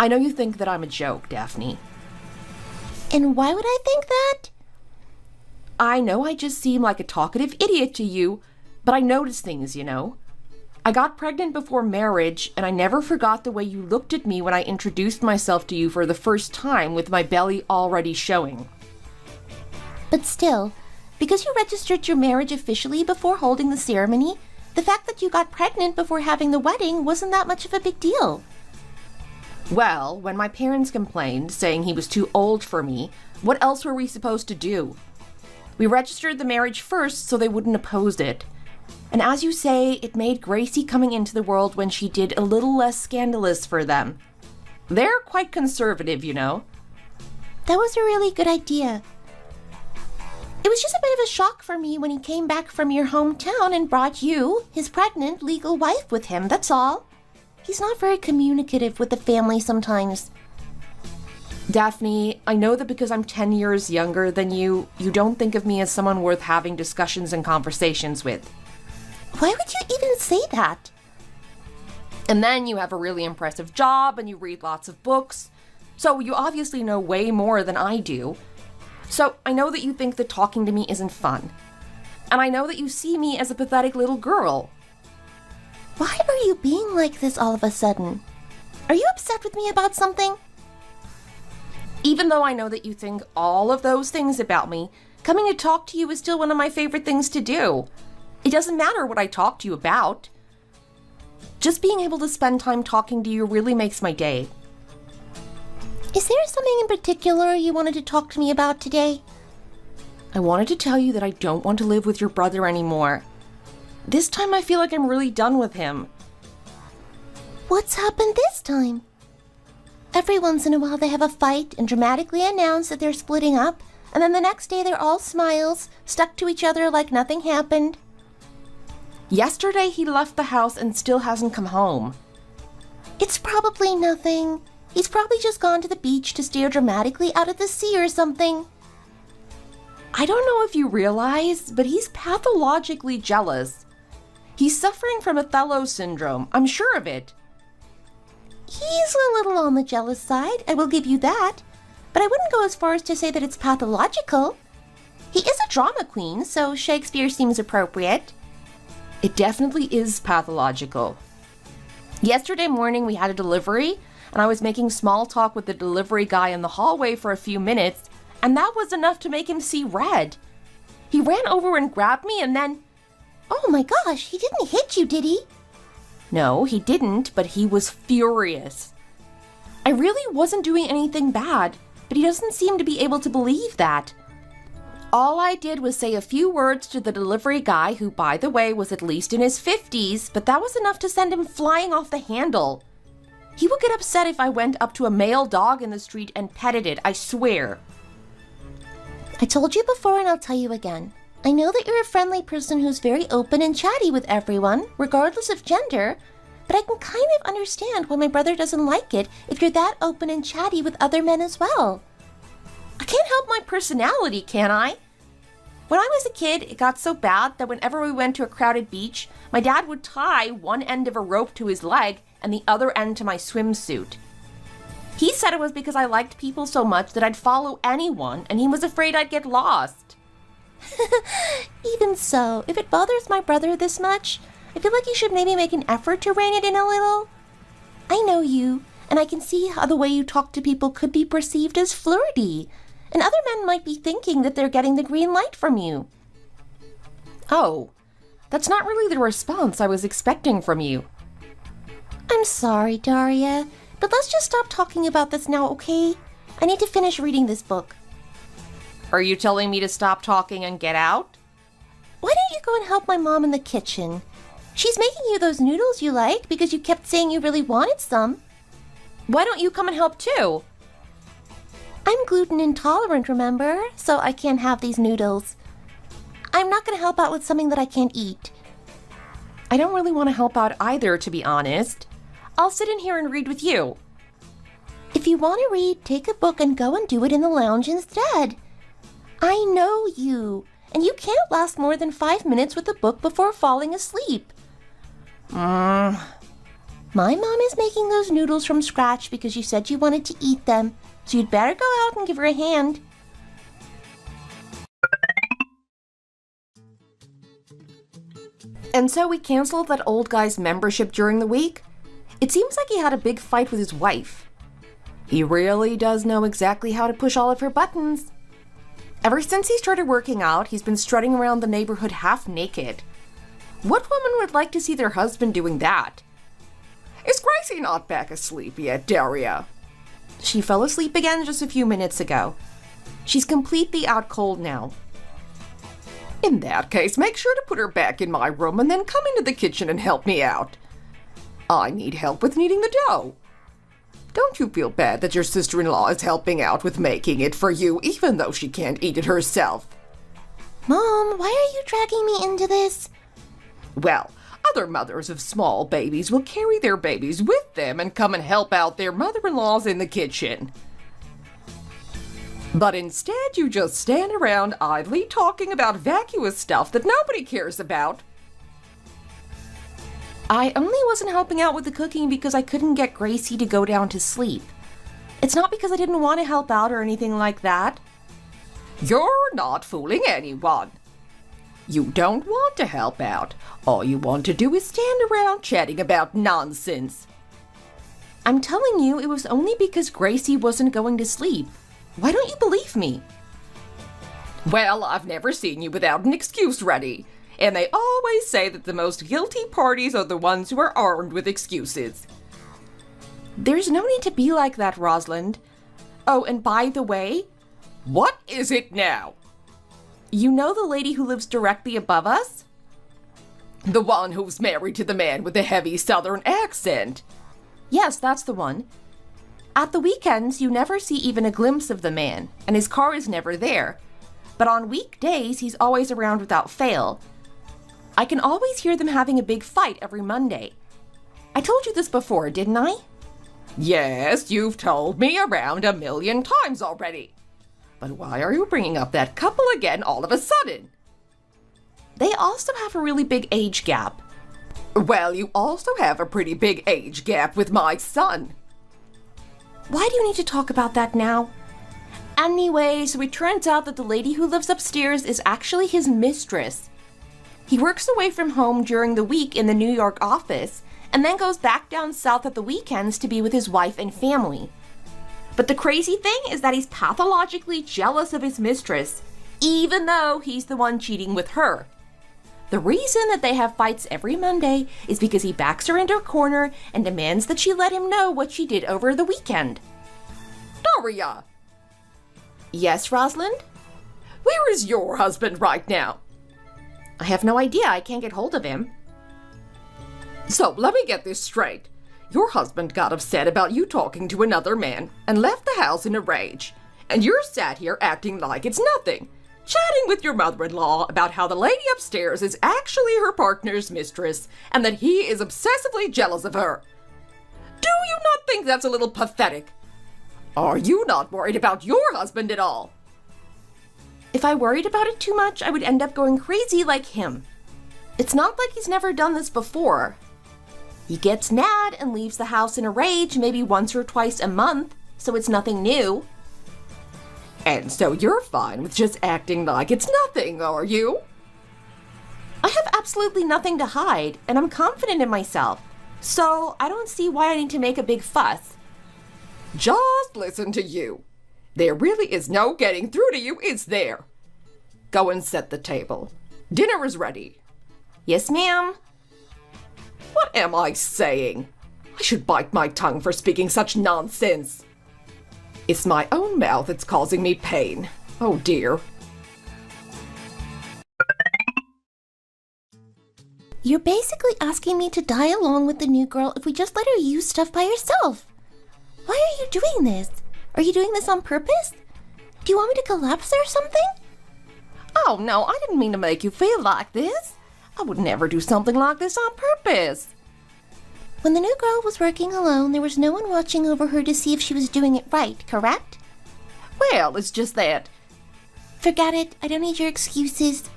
I know you think that I'm a joke, Daphne. And why would I think that? I know I just seem like a talkative idiot to you, but I notice things, you know. I got pregnant before marriage, and I never forgot the way you looked at me when I introduced myself to you for the first time with my belly already showing. But still, because you registered your marriage officially before holding the ceremony, the fact that you got pregnant before having the wedding wasn't that much of a big deal. Well, when my parents complained, saying he was too old for me, what else were we supposed to do? We registered the marriage first so they wouldn't oppose it. And as you say, it made Gracie coming into the world when she did a little less scandalous for them. They're quite conservative, you know. That was a really good idea. It was just a bit of a shock for me when he came back from your hometown and brought you, his pregnant legal wife, with him, that's all. He's not very communicative with the family sometimes. Daphne, I know that because I'm 10 years younger than you, you don't think of me as someone worth having discussions and conversations with. Why would you even say that? And then you have a really impressive job and you read lots of books, so you obviously know way more than I do. So I know that you think that talking to me isn't fun. And I know that you see me as a pathetic little girl. Why are you being like this all of a sudden? Are you upset with me about something? Even though I know that you think all of those things about me, coming to talk to you is still one of my favorite things to do. It doesn't matter what I talk to you about. Just being able to spend time talking to you really makes my day. Is there something in particular you wanted to talk to me about today? I wanted to tell you that I don't want to live with your brother anymore. This time I feel like I'm really done with him. What's happened this time? Every once in a while they have a fight and dramatically announce that they're splitting up, and then the next day they're all smiles, stuck to each other like nothing happened. Yesterday he left the house and still hasn't come home. It's probably nothing. He's probably just gone to the beach to stare dramatically out at the sea or something. I don't know if you realize, but he's pathologically jealous. He's suffering from Othello syndrome, I'm sure of it. He's a little on the jealous side, I will give you that. But I wouldn't go as far as to say that it's pathological. He is a drama queen, so Shakespeare seems appropriate. It definitely is pathological. Yesterday morning we had a delivery, and I was making small talk with the delivery guy in the hallway for a few minutes, and that was enough to make him see red. He ran over and grabbed me and then... Oh my gosh, he didn't hit you, did he? No, he didn't, but he was furious. I really wasn't doing anything bad, but he doesn't seem to be able to believe that. All I did was say a few words to the delivery guy, who, by the way, was at least in his 50s, but that was enough to send him flying off the handle. He would get upset if I went up to a male dog in the street and petted it, I swear. I told you before and I'll tell you again. I know that you're a friendly person who's very open and chatty with everyone, regardless of gender, but I can kind of understand why my brother doesn't like it if you're that open and chatty with other men as well. I can't help my personality, can I? When I was a kid, it got so bad that whenever we went to a crowded beach, my dad would tie one end of a rope to his leg and the other end to my swimsuit. He said it was because I liked people so much that I'd follow anyone, and he was afraid I'd get lost. Even so, if it bothers my brother this much, I feel like you should maybe make an effort to rein it in a little. I know you, and I can see how the way you talk to people could be perceived as flirty, and other men might be thinking that they're getting the green light from you. Oh, that's not really the response I was expecting from you. I'm sorry, Daria, but let's just stop talking about this now, okay? I need to finish reading this book. Are you telling me to stop talking and get out? Why don't you go and help my mom in the kitchen? She's making you those noodles you like because you kept saying you really wanted some. Why don't you come and help too? I'm gluten intolerant, remember? So I can't have these noodles. I'm not going to help out with something that I can't eat. I don't really want to help out either, to be honest. I'll sit in here and read with you. If you want to read, take a book and go and do it in the lounge instead. I know you, and you can't last more than 5 minutes with a book before falling asleep. My mom is making those noodles from scratch because you said you wanted to eat them, so you'd better go out and give her a hand. And so we canceled that old guy's membership during the week. It seems like he had a big fight with his wife. He really does know exactly how to push all of her buttons. Ever since he started working out, he's been strutting around the neighborhood half naked. What woman would like to see their husband doing that? Is Gracie not back asleep yet, Daria? She fell asleep again just a few minutes ago. She's completely out cold now. In that case, make sure to put her back in my room and then come into the kitchen and help me out. I need help with kneading the dough. Don't you feel bad that your sister-in-law is helping out with making it for you, even though she can't eat it herself? Mom, why are you dragging me into this? Well, other mothers of small babies will carry their babies with them and come and help out their mother-in-laws in the kitchen. But instead, you just stand around idly talking about vacuous stuff that nobody cares about. I only wasn't helping out with the cooking because I couldn't get Gracie to go down to sleep. It's not because I didn't want to help out or anything like that. You're not fooling anyone. You don't want to help out. All you want to do is stand around chatting about nonsense. I'm telling you, it was only because Gracie wasn't going to sleep. Why don't you believe me? Well, I've never seen you without an excuse ready. And they always say that the most guilty parties are the ones who are armed with excuses. There's no need to be like that, Rosalind. Oh, and by the way, what is it now? You know the lady who lives directly above us? The one who's married to the man with the heavy southern accent. Yes, that's the one. At the weekends, you never see even a glimpse of the man, and his car is never there. But on weekdays, he's always around without fail. I can always hear them having a big fight every Monday. I told you this before, didn't I? Yes, you've told me around 1,000,000 times already. But why are you bringing up that couple again all of a sudden? They also have a really big age gap. Well, you also have a pretty big age gap with my son. Why do you need to talk about that now? Anyway, so it turns out that the lady who lives upstairs is actually his mistress. He works away from home during the week in the New York office, and then goes back down south at the weekends to be with his wife and family. But the crazy thing is that he's pathologically jealous of his mistress, even though he's the one cheating with her. The reason that they have fights every Monday is because he backs her into a corner and demands that she let him know what she did over the weekend. Daria! Yes, Rosalind? Where is your husband right now? I have no idea. I can't get hold of him. So, let me get this straight. Your husband got upset about you talking to another man and left the house in a rage. And you're sat here acting like it's nothing. chatting with your mother-in-law about how the lady upstairs is actually her partner's mistress and that he is obsessively jealous of her. Do you not think that's a little pathetic? Are you not worried about your husband at all? If I worried about it too much, I would end up going crazy like him. It's not like he's never done this before. He gets mad and leaves the house in a rage maybe once or twice a month, so it's nothing new. And so you're fine with just acting like it's nothing, are you? I have absolutely nothing to hide, and I'm confident in myself, so I don't see why I need to make a big fuss. Just listen to you. There really is no getting through to you, is there? Go and set the table. Dinner is ready. Yes, ma'am. What am I saying? I should bite my tongue for speaking such nonsense. It's my own mouth that's causing me pain. Oh dear. You're basically asking me to die along with the new girl if we just let her use stuff by herself. Why are you doing this? Are you doing this on purpose? Do you want me to collapse or something? Oh no, I didn't mean to make you feel like this. I would never do something like this on purpose. When the new girl was working alone, there was no one watching over her to see if she was doing it right, correct? Well, it's just that. Forget it. I don't need your excuses.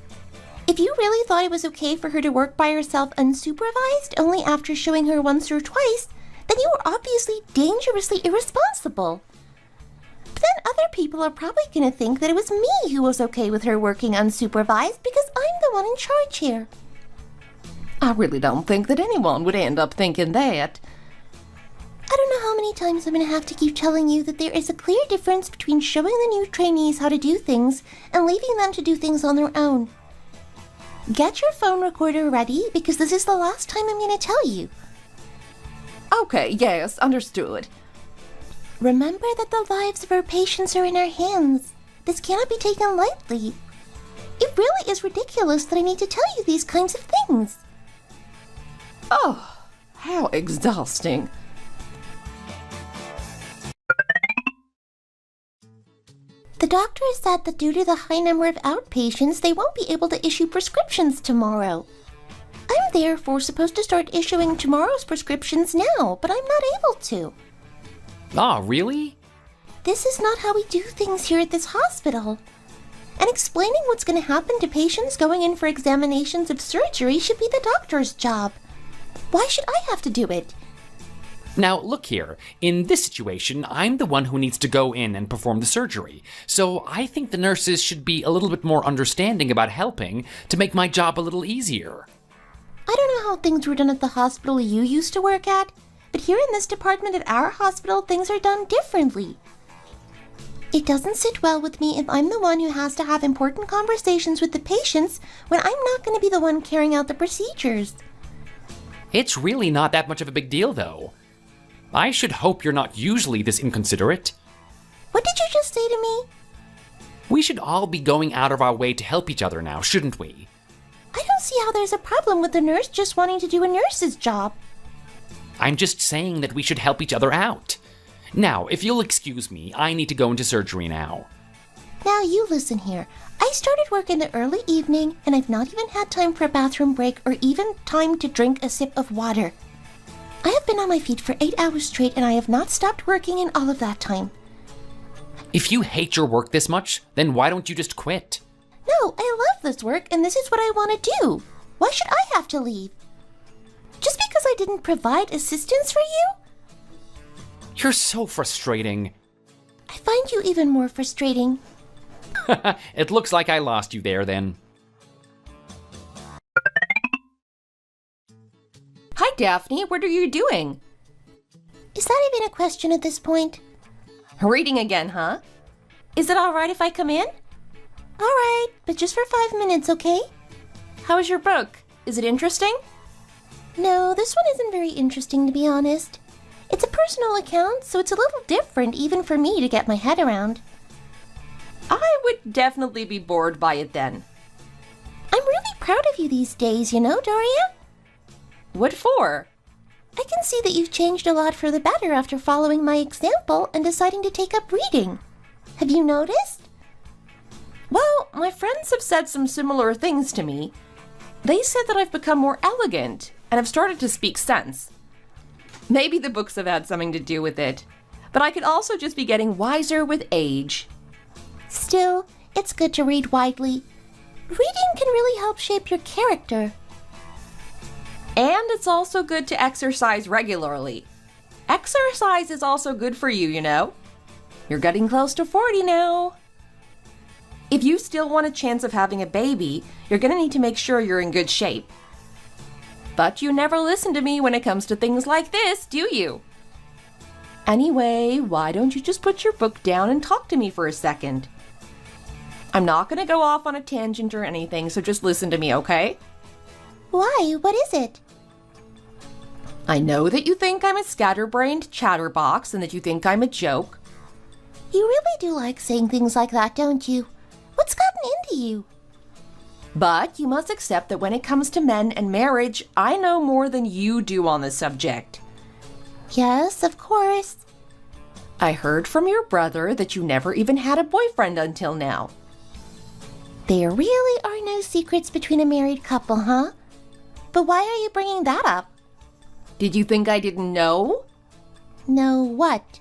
If you really thought it was okay for her to work by herself unsupervised only after showing her once or twice, then you were obviously dangerously irresponsible. But then other people are probably going to think that it was me who was okay with her working unsupervised because I'm the one in charge here. I really don't think that anyone would end up thinking that. I don't know how many times I'm going to have to keep telling you that there is a clear difference between showing the new trainees how to do things and leaving them to do things on their own. Get your phone recorder ready because this is the last time I'm going to tell you. Okay, yes, understood. Remember that the lives of our patients are in our hands. This cannot be taken lightly. It really is ridiculous that I need to tell you these kinds of things. Oh, how exhausting. The doctor said that due to the high number of outpatients, they won't be able to issue prescriptions tomorrow. I'm therefore supposed to start issuing tomorrow's prescriptions now, but I'm not able to. Ah, really? This is not how we do things here at this hospital. And explaining what's going to happen to patients going in for examinations of surgery should be the doctor's job. Why should I have to do it? Now, look here. In this situation, I'm the one who needs to go in and perform the surgery. So I think the nurses should be a little bit more understanding about helping to make my job a little easier. I don't know how things were done at the hospital you used to work at, but here in this department at our hospital, things are done differently. It doesn't sit well with me if I'm the one who has to have important conversations with the patients when I'm not going to be the one carrying out the procedures. It's really not that much of a big deal, though. I should hope you're not usually this inconsiderate. What did you just say to me? We should all be going out of our way to help each other now, shouldn't we? I don't see how there's a problem with the nurse just wanting to do a nurse's job. I'm just saying that we should help each other out. Now, if you'll excuse me, I need to go into surgery now. Now you listen here. I started work in the early evening, and I've not even had time for a bathroom break or even time to drink a sip of water. I have been on my feet for 8 hours straight, and I have not stopped working in all of that time. If you hate your work this much, then why don't you just quit? No, I love this work, and this is what I want to do. Why should I have to leave? Just because I didn't provide assistance for you? You're so frustrating. I find you even more frustrating. It looks like I lost you there, then. Hi, Daphne. What are you doing? Is that even a question at this point? Reading again, huh? Is it all right if I come in? All right, but just for 5 minutes, okay? How's your book? Is it interesting? No, this one isn't very interesting, to be honest. It's a personal account, so it's a little different even for me to get my head around. I would definitely be bored by it then. I'm really proud of you these days, you know, Doria? What for? I can see that you've changed a lot for the better after following my example and deciding to take up reading. Have you noticed? Well, my friends have said some similar things to me. They said that I've become more elegant and have started to speak sense. Maybe the books have had something to do with it, but I could also just be getting wiser with age. Still, it's good to read widely. Reading can really help shape your character. And it's also good to exercise regularly. Exercise is also good for you, you know. You're getting close to 40 now. If you still want a chance of having a baby, you're gonna need to make sure you're in good shape. But you never listen to me when it comes to things like this, do you? Anyway, why don't you just put your book down and talk to me for a second? I'm not gonna go off on a tangent or anything, so just listen to me, okay? Why? What is it? I know that you think I'm a scatterbrained chatterbox and that you think I'm a joke. You really do like saying things like that, don't you? What's gotten into you? But you must accept that when it comes to men and marriage, I know more than you do on the subject. Yes, of course. I heard from your brother that you never even had a boyfriend until now. There really are no secrets between a married couple, huh? But why are you bringing that up? Did you think I didn't know? No, what?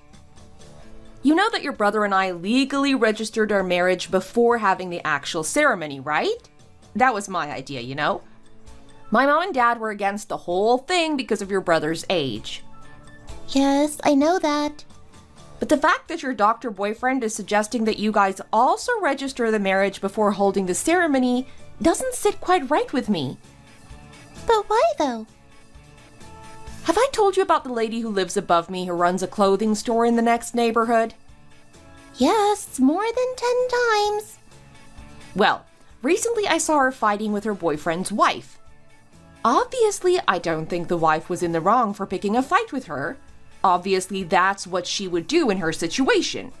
You know that your brother and I legally registered our marriage before having the actual ceremony, right? That was my idea, you know? My mom and dad were against the whole thing because of your brother's age. Yes, I know that. But the fact that your doctor boyfriend is suggesting that you guys also register the marriage before holding the ceremony doesn't sit quite right with me. But why, though? Have I told you about the lady who lives above me who runs a clothing store in the next neighborhood? Yes, more than 10 times. Well, recently I saw her fighting with her boyfriend's wife. Obviously, I don't think the wife was in the wrong for picking a fight with her. Obviously, that's what she would do in her situation.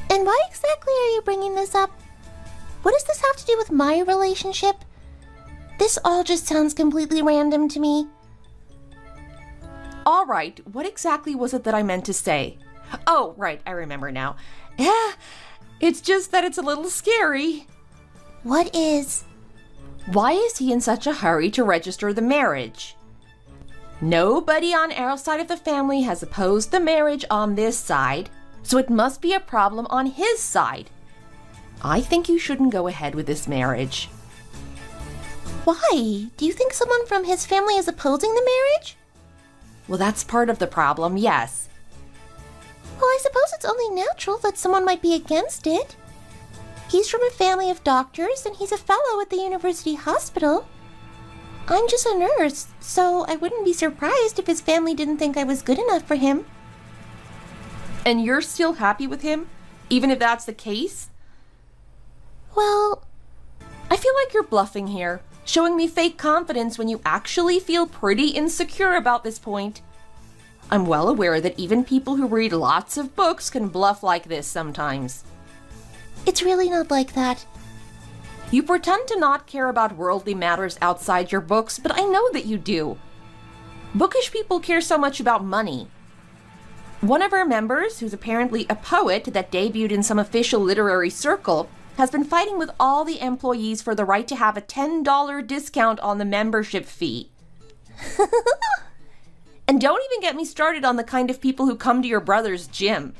And why exactly are you bringing this up? What does this have to do with my relationship? This all just sounds completely random to me. All right, what exactly was it that I meant to say? Oh, right, I remember now. Yeah, it's just that it's a little scary. What is? Why is he in such a hurry to register the marriage? Nobody on our side of the family has opposed the marriage on this side, so it must be a problem on his side. I think you shouldn't go ahead with this marriage. Why? Do you think someone from his family is opposing the marriage? Well, that's part of the problem, yes. Well, I suppose it's only natural that someone might be against it. He's from a family of doctors, and he's a fellow at the university hospital. I'm just a nurse, so I wouldn't be surprised if his family didn't think I was good enough for him. And you're still happy with him, even if that's the case? Well, I feel like you're bluffing here, showing me fake confidence when you actually feel pretty insecure about this point. I'm well aware that even people who read lots of books can bluff like this sometimes. it's really not like that. You pretend to not care about worldly matters outside your books, but I know that you do. Bookish people care so much about money. One of our members, who's apparently a poet that debuted in some official literary circle, has been fighting with all the employees for the right to have a $10 discount on the membership fee. And don't even get me started on the kind of people who come to your brother's gym.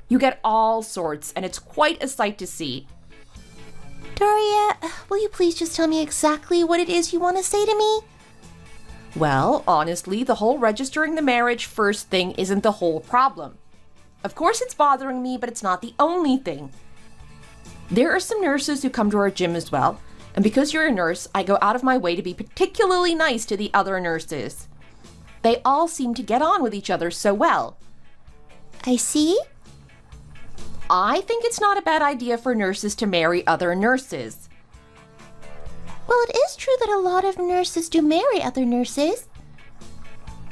You get all sorts, and it's quite a sight to see. Daria, will you please just tell me exactly what it is you want to say to me? Well, honestly, the whole registering the marriage first thing isn't the whole problem. Of course it's bothering me, but it's not the only thing. There are some nurses who come to our gym as well, and because you're a nurse, I go out of my way to be particularly nice to the other nurses. They all seem to get on with each other so well. I see. I think it's not a bad idea for nurses to marry other nurses. Well, it is true that a lot of nurses do marry other nurses.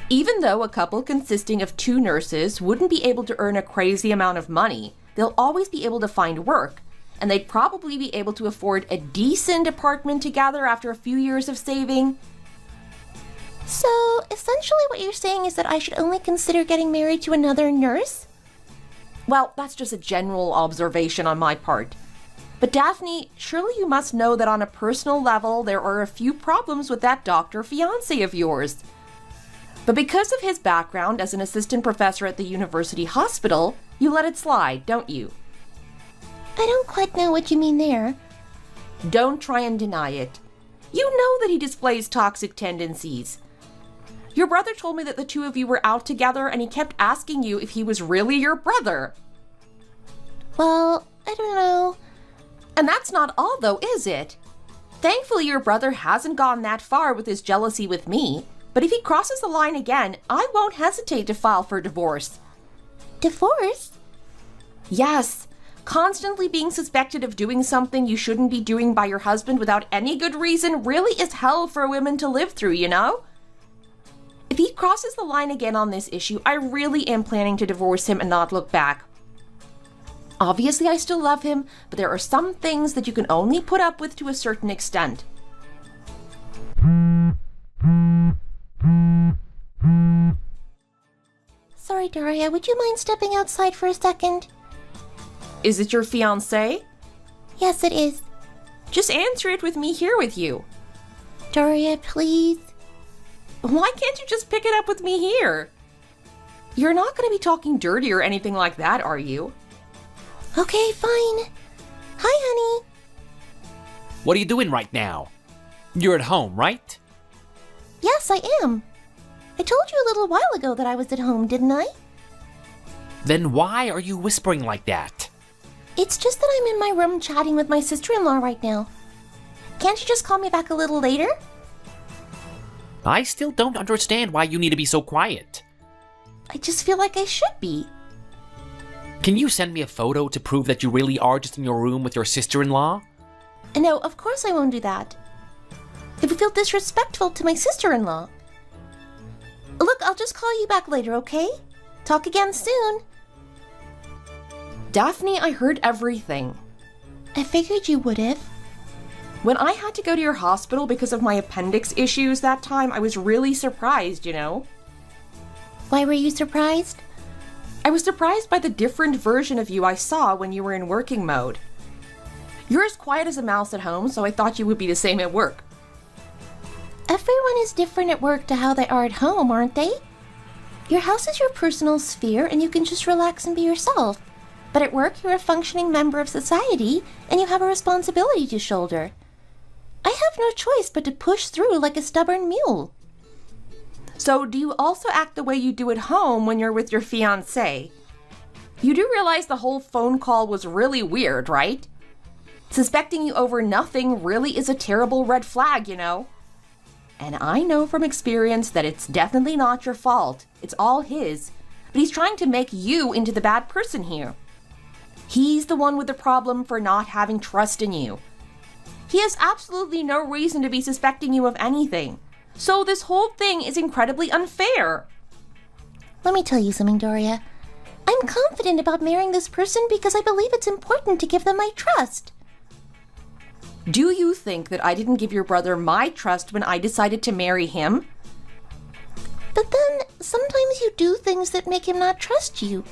Even though a couple consisting of two nurses wouldn't be able to earn a crazy amount of money, they'll always be able to find work, and they'd probably be able to afford a decent apartment together after a few years of saving. So, essentially what you're saying is that I should only consider getting married to another nurse? Well, that's just a general observation on my part. But Daphne, surely you must know that on a personal level, there are a few problems with that doctor fiancé of yours. But because of his background as an assistant professor at the university hospital, you let it slide, don't you? I don't quite know what you mean there. Don't try and deny it. You know that he displays toxic tendencies. Your brother told me that the two of you were out together and he kept asking you if he was really your brother. Well, I don't know. And that's not all though, is it? Thankfully, your brother hasn't gone that far with his jealousy with me, but if he crosses the line again, I won't hesitate to file for divorce. Divorce? Yes. Constantly being suspected of doing something you shouldn't be doing by your husband without any good reason really is hell for women to live through, you know? If he crosses the line again on this issue, I really am planning to divorce him and not look back. Obviously, I still love him, but there are some things that you can only put up with to a certain extent. Sorry, Daria, would you mind stepping outside for a second? Is it your fiancé? Yes, it is. Just answer it with me here with you. Daria, please. Why can't you just pick it up with me here? You're not going to be talking dirty or anything like that, are you? Okay, fine. Hi, honey. What are you doing right now? You're at home, right? Yes, I am. I told you a little while ago that I was at home, didn't I? Then why are you whispering like that? It's just that I'm in my room chatting with my sister-in-law right now. Can't you just call me back a little later? I still don't understand why you need to be so quiet. I just feel like I should be. Can you send me a photo to prove that you really are just in your room with your sister-in-law? No, of course I won't do that. It would feel disrespectful to my sister-in-law. Look, I'll just call you back later, okay? Talk again soon. Daphne, I heard everything. I figured you would have. When I had to go to your hospital because of my appendix issues that time, I was really surprised, you know? Why were you surprised? I was surprised by the different version of you I saw when you were in working mode. You're as quiet as a mouse at home, so I thought you would be the same at work. Everyone is different at work to how they are at home, aren't they? Your house is your personal sphere and you can just relax and be yourself. But at work, you're a functioning member of society and you have a responsibility to shoulder. I have no choice but to push through like a stubborn mule. So do you also act the way you do at home when you're with your fiancé? You do realize the whole phone call was really weird, right? Suspecting you over nothing really is a terrible red flag, you know? And I know from experience that it's definitely not your fault. It's all his. But he's trying to make you into the bad person here. He's the one with the problem for not having trust in you. He has absolutely no reason to be suspecting you of anything. So this whole thing is incredibly unfair. Let me tell you something, Doria. I'm confident about marrying this person because I believe it's important to give them my trust. Do you think that I didn't give your brother my trust when I decided to marry him? But then, sometimes you do things that make him not trust you.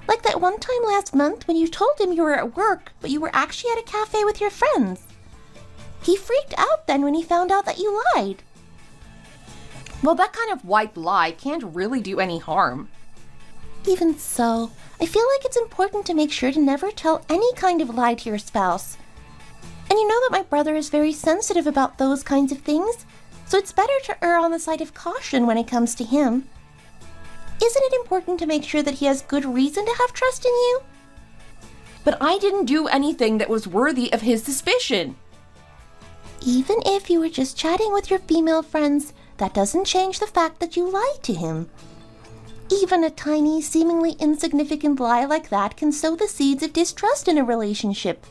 Like that one time last month when you told him you were at work, but you were actually at a cafe with your friends. He freaked out then when he found out that you lied. Well, that kind of white lie can't really do any harm. Even so, I feel like it's important to make sure to never tell any kind of lie to your spouse. And you know that my brother is very sensitive about those kinds of things, so it's better to err on the side of caution when it comes to him. Isn't it important to make sure that he has good reason to have trust in you? But I didn't do anything that was worthy of his suspicion. Even if you were just chatting with your female friends, that doesn't change the fact that you lied to him. Even a tiny, seemingly insignificant lie like that can sow the seeds of distrust in a relationship.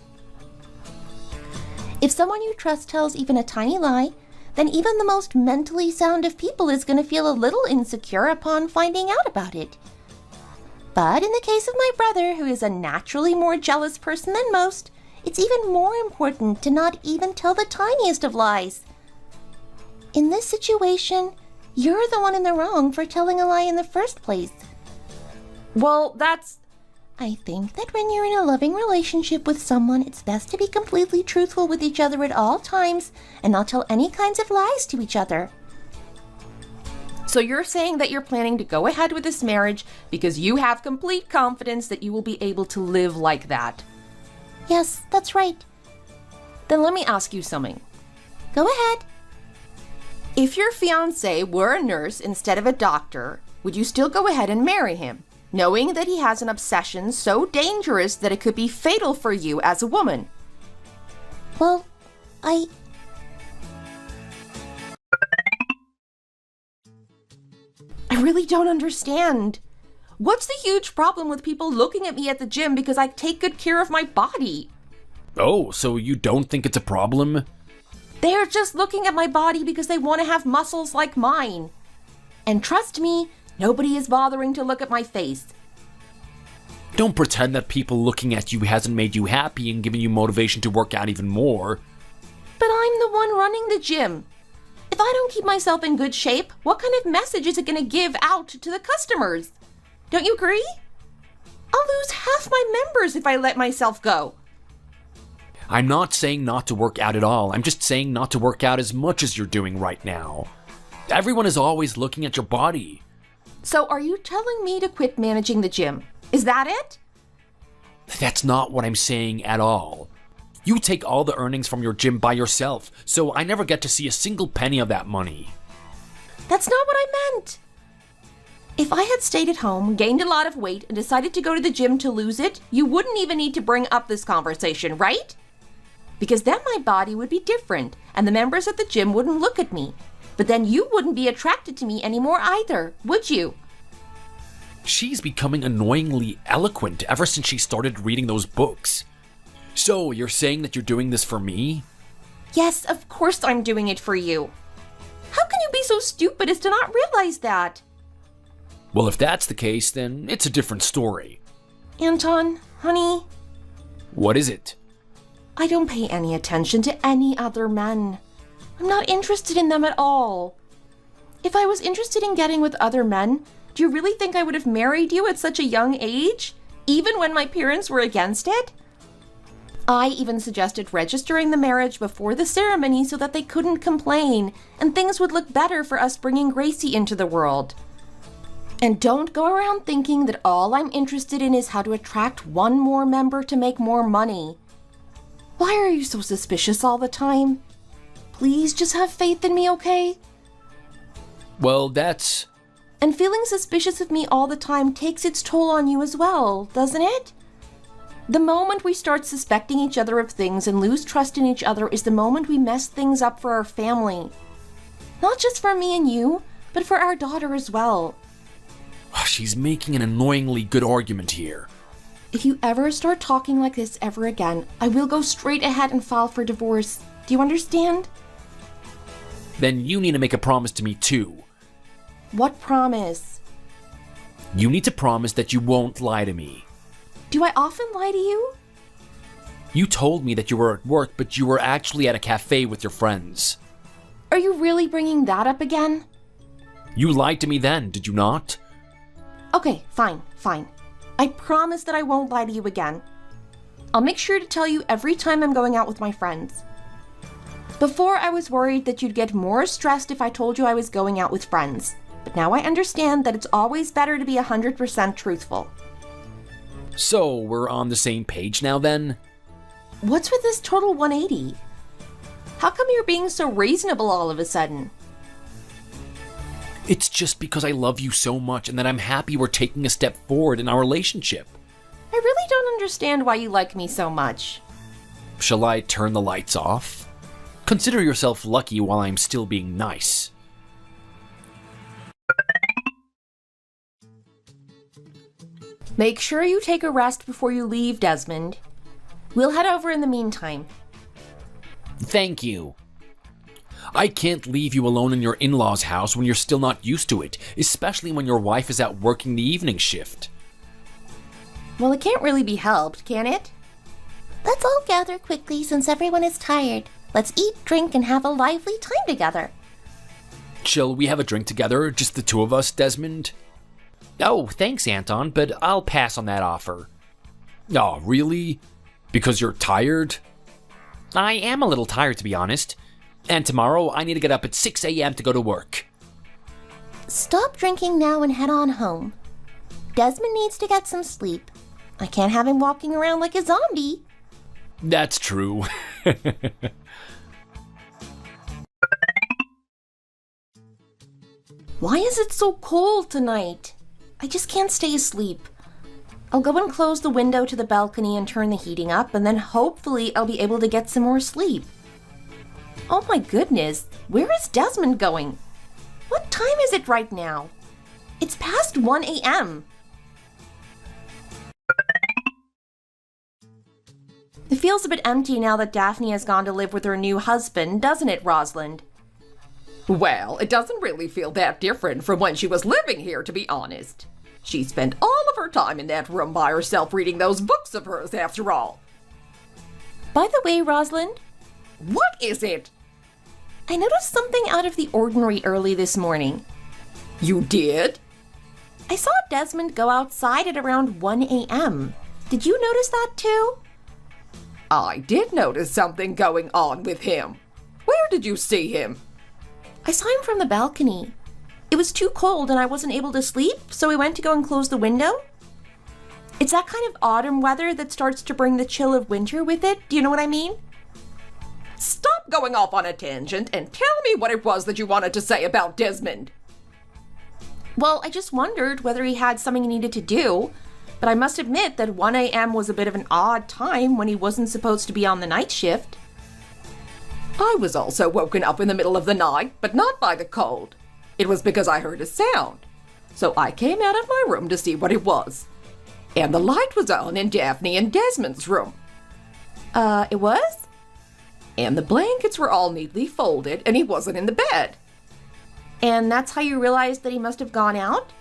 If someone you trust tells even a tiny lie, then even the most mentally sound of people is going to feel a little insecure upon finding out about it. But in the case of my brother, who is a naturally more jealous person than most, it's even more important to not even tell the tiniest of lies. In this situation, you're the one in the wrong for telling a lie in the first place. Well, that's... I think that when you're in a loving relationship with someone, it's best to be completely truthful with each other at all times and not tell any kinds of lies to each other. So you're saying that you're planning to go ahead with this marriage because you have complete confidence that you will be able to live like that? Yes, that's right. Then let me ask you something. Go ahead. If your fiancé were a nurse instead of a doctor, would you still go ahead and marry him, knowing that he has an obsession so dangerous that it could be fatal for you as a woman? Well, I really don't understand. What's the huge problem with people looking at me at the gym because I take good care of my body? Oh, so you don't think it's a problem? They're just looking at my body because they want to have muscles like mine. And trust me, nobody is bothering to look at my face. Don't pretend that people looking at you hasn't made you happy and given you motivation to work out even more. But I'm the one running the gym. If I don't keep myself in good shape, what kind of message is it going to give out to the customers? Don't you agree? I'll lose half my members if I let myself go. I'm not saying not to work out at all. I'm just saying not to work out as much as you're doing right now. Everyone is always looking at your body. So are you telling me to quit managing the gym? Is that it? That's not what I'm saying at all. You take all the earnings from your gym by yourself, so I never get to see a single penny of that money. That's not what I meant. If I had stayed at home, gained a lot of weight, and decided to go to the gym to lose it, you wouldn't even need to bring up this conversation, right? Because then my body would be different, and the members at the gym wouldn't look at me. But then you wouldn't be attracted to me anymore either, would you? She's becoming annoyingly eloquent ever since she started reading those books. So, you're saying that you're doing this for me? Yes, of course I'm doing it for you. How can you be so stupid as to not realize that? Well, if that's the case, then it's a different story. Anton, honey, What is it? I don't pay any attention to any other men. I'm not interested in them at all. If I was interested in getting with other men, do you really think I would have married you at such a young age, even when my parents were against it? I even suggested registering the marriage before the ceremony so that they couldn't complain, and things would look better for us bringing Gracie into the world. And don't go around thinking that all I'm interested in is how to attract one more member to make more money. Why are you so suspicious all the time? Please just have faith in me, okay? Well, that's... And feeling suspicious of me all the time takes its toll on you as well, doesn't it? The moment we start suspecting each other of things and lose trust in each other is the moment we mess things up for our family. Not just for me and you, but for our daughter as well. She's making an annoyingly good argument here. If you ever start talking like this ever again, I will go straight ahead and file for divorce. Do you understand? Then you need to make a promise to me too. What promise? You need to promise that you won't lie to me. Do I often lie to you? You told me that you were at work, but you were actually at a cafe with your friends. Are you really bringing that up again? You lied to me then, did you not? Okay, fine. I promise that I won't lie to you again. I'll make sure to tell you every time I'm going out with my friends. Before, I was worried that you'd get more stressed if I told you I was going out with friends. But now I understand that it's always better to be 100% truthful. So, we're on the same page now then? What's with this total 180? How come you're being so reasonable all of a sudden? It's just because I love you so much and that I'm happy we're taking a step forward in our relationship. I really don't understand why you like me so much. Shall I turn the lights off? Consider yourself lucky while I'm still being nice. Make sure you take a rest before you leave, Desmond. We'll head over in the meantime. Thank you. I can't leave you alone in your in-laws' house when you're still not used to it, especially when your wife is out working the evening shift. Well, it can't really be helped, can it? Let's all gather quickly since everyone is tired. Let's eat, drink, and have a lively time together. Shall we have a drink together, just the two of us, Desmond? Oh, thanks, Anton, but I'll pass on that offer. Oh, really? Because you're tired? I am a little tired, to be honest. And tomorrow I need to get up at 6 a.m. to go to work. Stop drinking now and head on home. Desmond needs to get some sleep. I can't have him walking around like a zombie. That's true. Why is it so cold tonight? I just can't stay asleep. I'll go and close the window to the balcony and turn the heating up, and then hopefully I'll be able to get some more sleep. Oh my goodness, where is Desmond going? What time is it right now? It's past 1 a.m. It feels a bit empty now that Daphne has gone to live with her new husband, doesn't it, Rosalind? Well, it doesn't really feel that different from when she was living here, to be honest. She spent all of her time in that room by herself reading those books of hers, after all. By the way, Rosalind, what is it? I noticed something out of the ordinary early this morning. You did? I saw Desmond go outside at around 1 a.m. Did you notice that too? I did notice something going on with him. Where did you see him? I saw him from the balcony. It was too cold and I wasn't able to sleep, so I went to go and close the window. It's that kind of autumn weather that starts to bring the chill of winter with it. Do you know what I mean? Stop going off on a tangent and tell me what it was that you wanted to say about Desmond. Well, I just wondered whether he had something he needed to do, but I must admit that 1 a.m. was a bit of an odd time when he wasn't supposed to be on the night shift. I was also woken up in the middle of the night, but not by the cold. It was because I heard a sound, so I came out of my room to see what it was. And the light was on in Daphne and Desmond's room. It was? And the blankets were all neatly folded, and he wasn't in the bed. And that's how you realized that he must have gone out?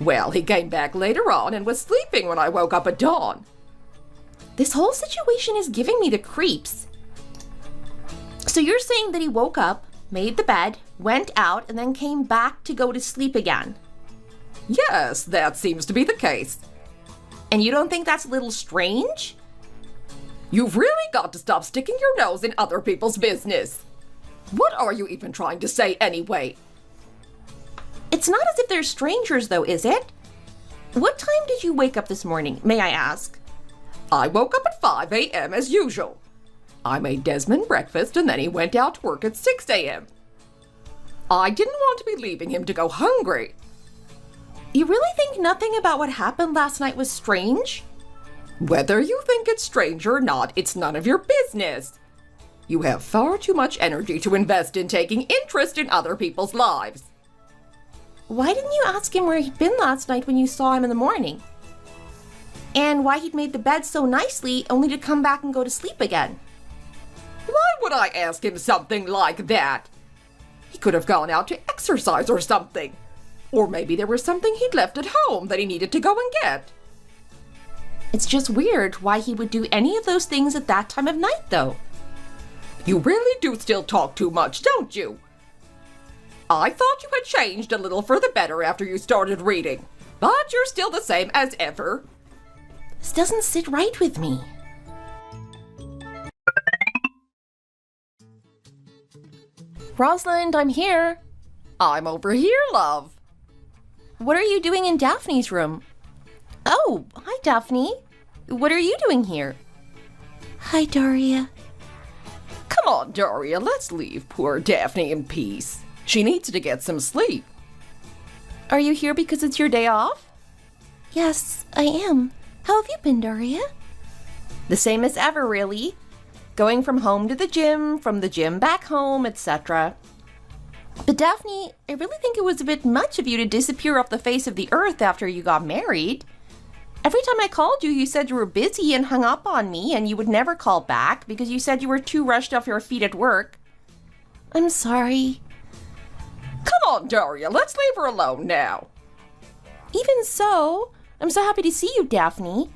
Well, he came back later on and was sleeping when I woke up at dawn. This whole situation is giving me the creeps. So you're saying that he woke up, made the bed, went out, and then came back to go to sleep again? Yes, that seems to be the case. And you don't think that's a little strange? You've really got to stop sticking your nose in other people's business. What are you even trying to say anyway? It's not as if they're strangers though, is it? What time did you wake up this morning, may I ask? I woke up at 5 a.m. as usual. I made Desmond breakfast and then he went out to work at 6 a.m. I didn't want to be leaving him to go hungry. You really think nothing about what happened last night was strange? Whether you think it's strange or not, it's none of your business. You have far too much energy to invest in taking interest in other people's lives. Why didn't you ask him where he'd been last night when you saw him in the morning? And why he'd made the bed so nicely only to come back and go to sleep again? Why would I ask him something like that? He could have gone out to exercise or something. Or maybe there was something he'd left at home that he needed to go and get. It's just weird why he would do any of those things at that time of night, though. You really do still talk too much, don't you? I thought you had changed a little for the better after you started reading, but you're still the same as ever. This doesn't sit right with me. Rosalind, I'm here. I'm over here, love. What are you doing in Daphne's room? Oh, hi, Daphne. What are you doing here? Hi, Daria. Come on, Daria, let's leave poor Daphne in peace. She needs to get some sleep. Are you here because it's your day off? Yes, I am. How have you been, Daria? The same as ever, really. Going from home to the gym, from the gym back home, etc. But Daphne, I really think it was a bit much of you to disappear off the face of the earth after you got married. Every time I called you, you said you were busy and hung up on me, and you would never call back because you said you were too rushed off your feet at work. I'm sorry. Come on, Daria, let's leave her alone now. Even so, I'm so happy to see you, Daphne.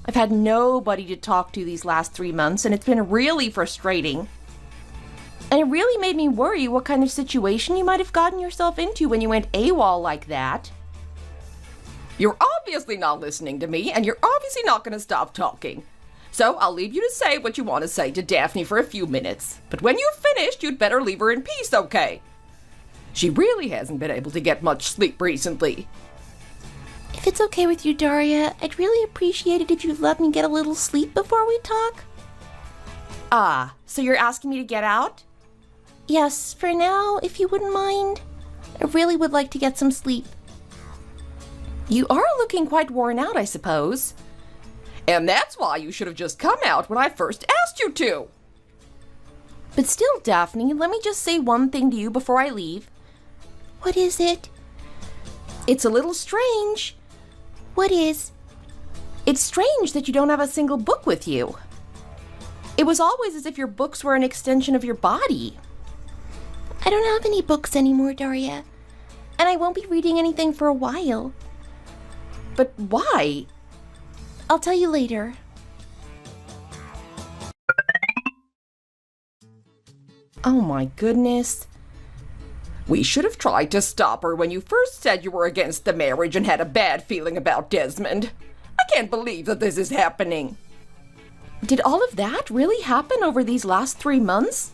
I've had nobody to talk to these last 3 months, and it's been really frustrating. And it really made me worry what kind of situation you might have gotten yourself into when you went AWOL like that. You're obviously not listening to me, and you're obviously not going to stop talking. So I'll leave you to say what you want to say to Daphne for a few minutes. But when you've finished, you'd better leave her in peace, okay? She really hasn't been able to get much sleep recently. If it's okay with you, Daria, I'd really appreciate it if you'd let me get a little sleep before we talk. Ah, so you're asking me to get out? Yes, for now, if you wouldn't mind. I really would like to get some sleep. You are looking quite worn out, I suppose. And that's why you should have just come out when I first asked you to. But still, Daphne, let me just say one thing to you before I leave. What is it? It's a little strange. What is? It's strange that you don't have a single book with you. It was always as if your books were an extension of your body. I don't have any books anymore, Daria. And I won't be reading anything for a while. But why? I'll tell you later. Oh my goodness. We should have tried to stop her when you first said you were against the marriage and had a bad feeling about Desmond. I can't believe that this is happening. Did all of that really happen over these last 3 months?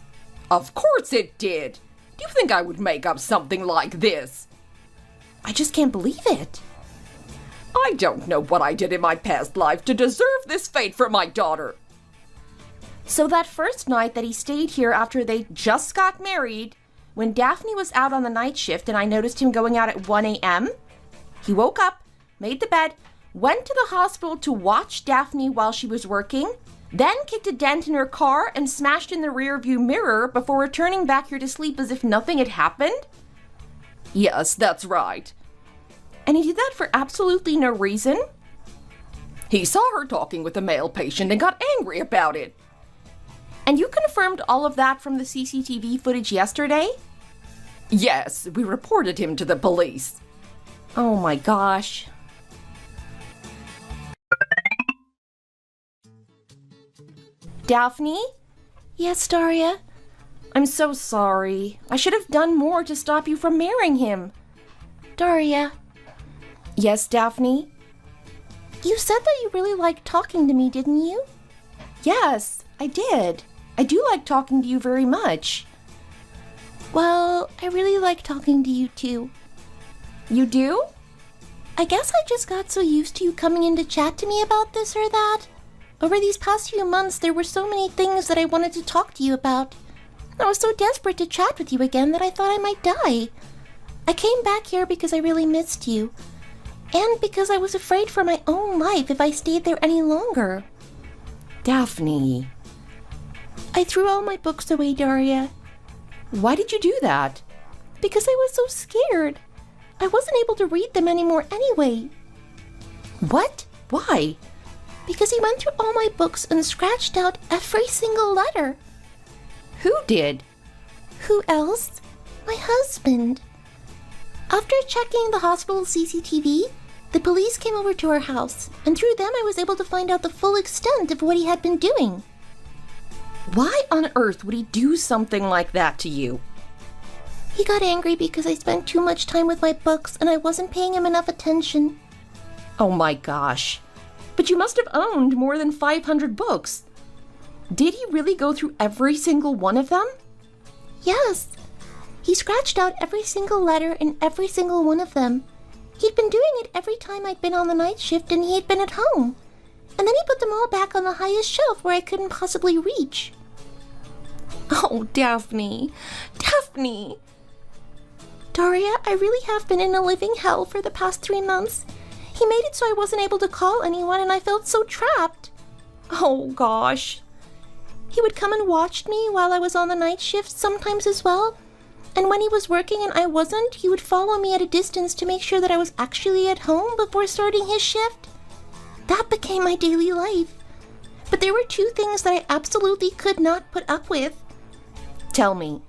Of course it did. Do you think I would make up something like this? I just can't believe it. I don't know what I did in my past life to deserve this fate for my daughter. So that first night that he stayed here after they just got married, when Daphne was out on the night shift and I noticed him going out at 1 a.m., he woke up, made the bed, went to the hospital to watch Daphne while she was working, then kicked a dent in her car and smashed in the rearview mirror before returning back here to sleep as if nothing had happened? Yes, that's right. And he did that for absolutely no reason? He saw her talking with a male patient and got angry about it. And you confirmed all of that from the CCTV footage yesterday? Yes, we reported him to the police. Oh my gosh. Daphne? Yes, Daria? I'm so sorry. I should have done more to stop you from marrying him. Daria? Yes, Daphne? You said that you really liked talking to me, didn't you? Yes, I did. I do like talking to you very much. Well, I really like talking to you too. You do? I guess I just got so used to you coming in to chat to me about this or that. Over these past few months, there were so many things that I wanted to talk to you about. I was so desperate to chat with you again that I thought I might die. I came back here because I really missed you. And because I was afraid for my own life if I stayed there any longer. Daphne. I threw all my books away, Daria. Why did you do that? Because I was so scared. I wasn't able to read them anymore anyway. What? Why? Because he went through all my books and scratched out every single letter. Who did? Who else? My husband. After checking the hospital CCTV, the police came over to our house, and through them I was able to find out the full extent of what he had been doing. Why on earth would he do something like that to you? He got angry because I spent too much time with my books and I wasn't paying him enough attention. Oh my gosh. But you must have owned more than 500 books. Did he really go through every single one of them? Yes. He scratched out every single letter in every single one of them. He'd been doing it every time I'd been on the night shift and he had been at home. And then he put them all back on the highest shelf where I couldn't possibly reach. Oh, Daphne. Daphne. Daria, I really have been in a living hell for the past 3 months. He made it so I wasn't able to call anyone and I felt so trapped. Oh, gosh. He would come and watch me while I was on the night shift sometimes as well. And when he was working and I wasn't, he would follow me at a distance to make sure that I was actually at home before starting his shift. That became my daily life. But there were 2 things that I absolutely could not put up with. Tell me.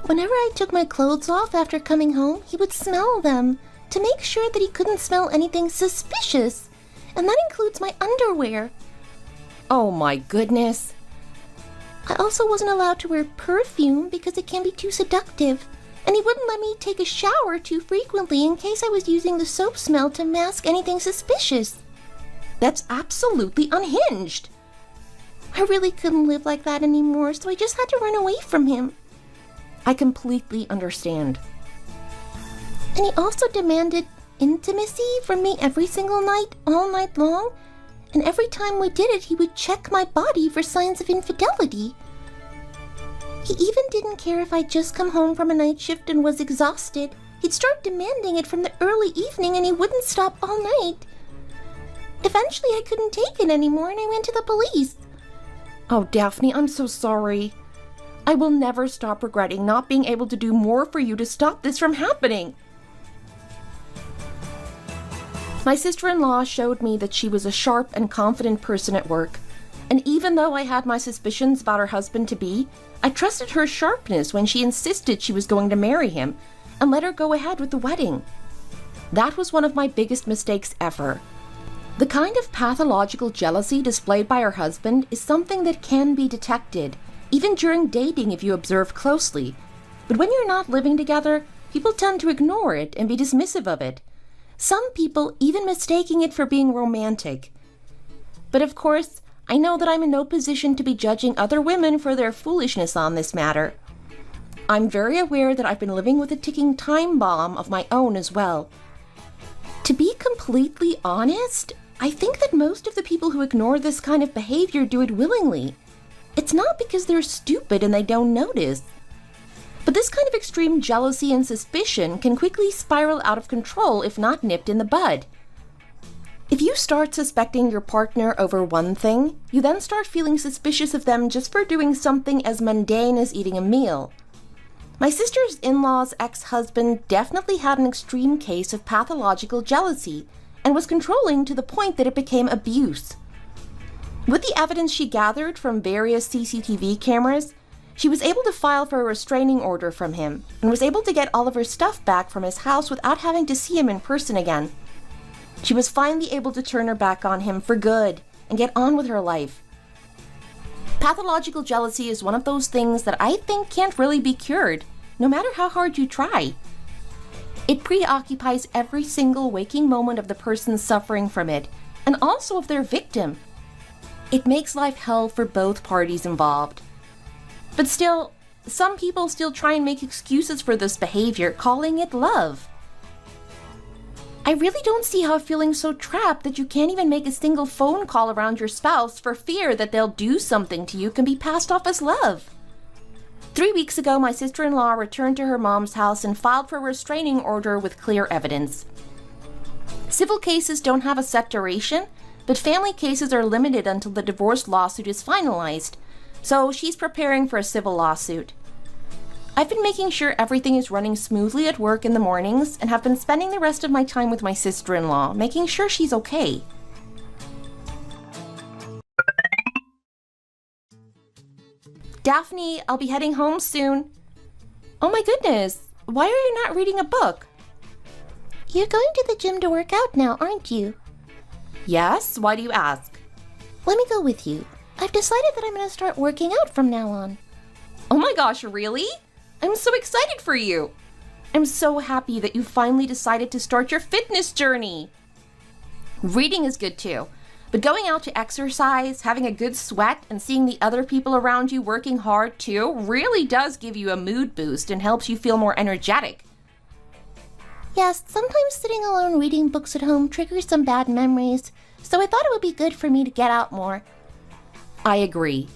Whenever I took my clothes off after coming home, he would smell them to make sure that he couldn't smell anything suspicious. And that includes my underwear. Oh my goodness. I also wasn't allowed to wear perfume because it can be too seductive. And he wouldn't let me take a shower too frequently in case I was using the soap smell to mask anything suspicious. That's absolutely unhinged. I really couldn't live like that anymore, so I just had to run away from him. I completely understand. And he also demanded intimacy from me every single night, all night long. And every time we did it, he would check my body for signs of infidelity. He even didn't care if I'd just come home from a night shift and was exhausted. He'd start demanding it from the early evening, and he wouldn't stop all night. Eventually, I couldn't take it anymore, and I went to the police. Oh, Daphne, I'm so sorry. I will never stop regretting not being able to do more for you to stop this from happening. My sister-in-law showed me that she was a sharp and confident person at work, and even though I had my suspicions about her husband-to-be, I trusted her sharpness when she insisted she was going to marry him and let her go ahead with the wedding. That was one of my biggest mistakes ever. The kind of pathological jealousy displayed by her husband is something that can be detected, even during dating if you observe closely. But when you're not living together, people tend to ignore it and be dismissive of it. Some people even mistaking it for being romantic. But of course, I know that I'm in no position to be judging other women for their foolishness on this matter. I'm very aware that I've been living with a ticking time bomb of my own as well. To be completely honest, I think that most of the people who ignore this kind of behavior do it willingly. It's not because they're stupid and they don't notice. But this kind of extreme jealousy and suspicion can quickly spiral out of control if not nipped in the bud. If you start suspecting your partner over one thing, you then start feeling suspicious of them just for doing something as mundane as eating a meal. My sister's in-law's ex-husband definitely had an extreme case of pathological jealousy and was controlling to the point that it became abuse. With the evidence she gathered from various CCTV cameras, she was able to file for a restraining order from him and was able to get all of her stuff back from his house without having to see him in person again. She was finally able to turn her back on him for good and get on with her life. Pathological jealousy is one of those things that I think can't really be cured, no matter how hard you try. It preoccupies every single waking moment of the person suffering from it, and also of their victim. It makes life hell for both parties involved. But still, some people still try and make excuses for this behavior, calling it love. I really don't see how feeling so trapped that you can't even make a single phone call around your spouse for fear that they'll do something to you can be passed off as love. 3 weeks ago, my sister-in-law returned to her mom's house and filed for a restraining order with clear evidence. Civil cases don't have a set duration, but family cases are limited until the divorce lawsuit is finalized, so she's preparing for a civil lawsuit. I've been making sure everything is running smoothly at work in the mornings and have been spending the rest of my time with my sister-in-law, making sure she's okay. Daphne, I'll be heading home soon. Oh my goodness, why are you not reading a book? You're going to the gym to work out now, aren't you? Yes, why do you ask? Let me go with you. I've decided that I'm going to start working out from now on. Oh my gosh, really? I'm so excited for you. I'm so happy that you finally decided to start your fitness journey. Reading is good too, but going out to exercise, having a good sweat, and seeing the other people around you working hard too really does give you a mood boost and helps you feel more energetic. Yes, sometimes sitting alone reading books at home triggers some bad memories, so I thought it would be good for me to get out more. I agree.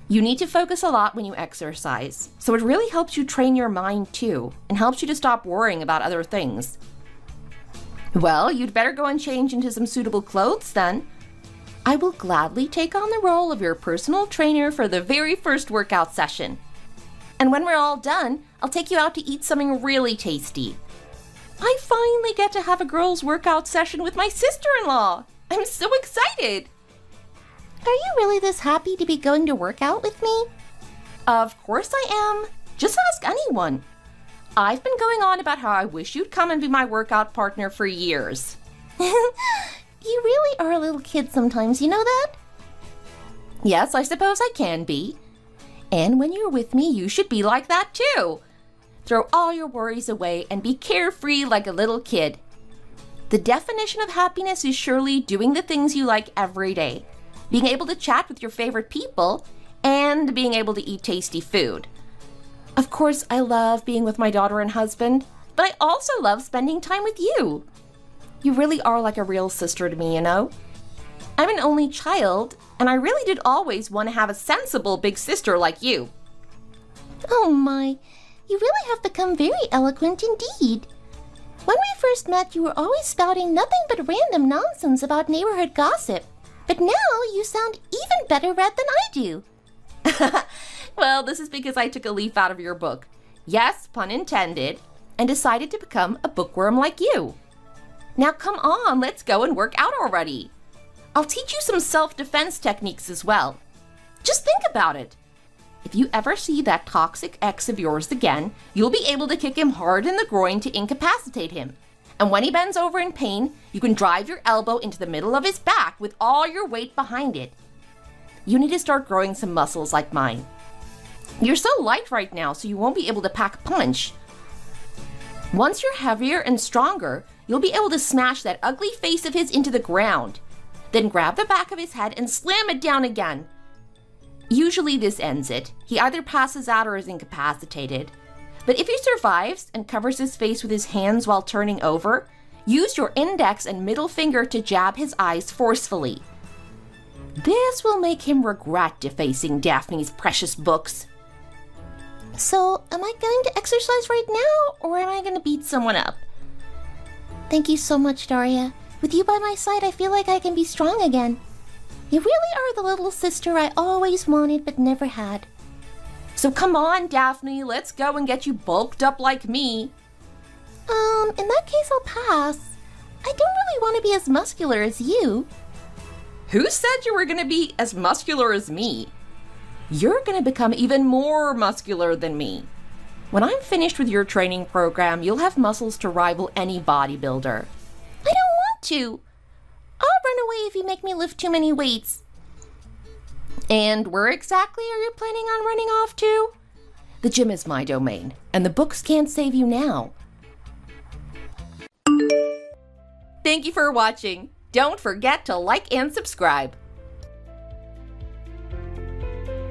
You need to focus a lot when you exercise, so it really helps you train your mind too, and helps you to stop worrying about other things. Well, you'd better go and change into some suitable clothes then. I will gladly take on the role of your personal trainer for the very first workout session. And when we're all done, I'll take you out to eat something really tasty. I finally get to have a girls' workout session with my sister-in-law. I'm so excited. Are you really this happy to be going to work out with me? Of course I am. Just ask anyone. I've been going on about how I wish you'd come and be my workout partner for years. You really are a little kid sometimes, you know that? Yes, I suppose I can be. And when you're with me, you should be like that too. throw all your worries away, and be carefree like a little kid. The definition of happiness is surely doing the things you like every day, being able to chat with your favorite people, and being able to eat tasty food. Of course, I love being with my daughter and husband, but I also love spending time with you. You really are like a real sister to me, you know? I'm an only child, and I really did always want to have a sensible big sister like you. Oh my, you really have become very eloquent indeed. When we first met, you were always spouting nothing but random nonsense about neighborhood gossip. But now you sound even better read than I do. Well, this is because I took a leaf out of your book. Yes, pun intended, and decided to become a bookworm like you. Now come on, let's go and work out already. I'll teach you some self-defense techniques as well. Just think about it. If you ever see that toxic ex of yours again, you'll be able to kick him hard in the groin to incapacitate him. And when he bends over in pain, you can drive your elbow into the middle of his back with all your weight behind it. You need to start growing some muscles like mine. You're so light right now, so you won't be able to pack a punch. Once you're heavier and stronger, you'll be able to smash that ugly face of his into the ground. Then grab the back of his head and slam it down again. Usually this ends it. He either passes out or is incapacitated. But if he survives and covers his face with his hands while turning over, use your index and middle finger to jab his eyes forcefully. This will make him regret defacing Daphne's precious books. So, am I going to exercise right now, or am I going to beat someone up? Thank you so much, Daria. With you by my side, I feel like I can be strong again. You really are the little sister I always wanted but never had. So come on, Daphne, let's go and get you bulked up like me. In that case, I'll pass. I don't really want to be as muscular as you. Who said you were going to be as muscular as me? You're going to become even more muscular than me. When I'm finished with your training program, you'll have muscles to rival any bodybuilder. I don't want to. I'll run away if you make me lift too many weights. And where exactly are you planning on running off to? The gym is my domain, and the books can't save you now. Thank you for watching. Don't forget to like and subscribe.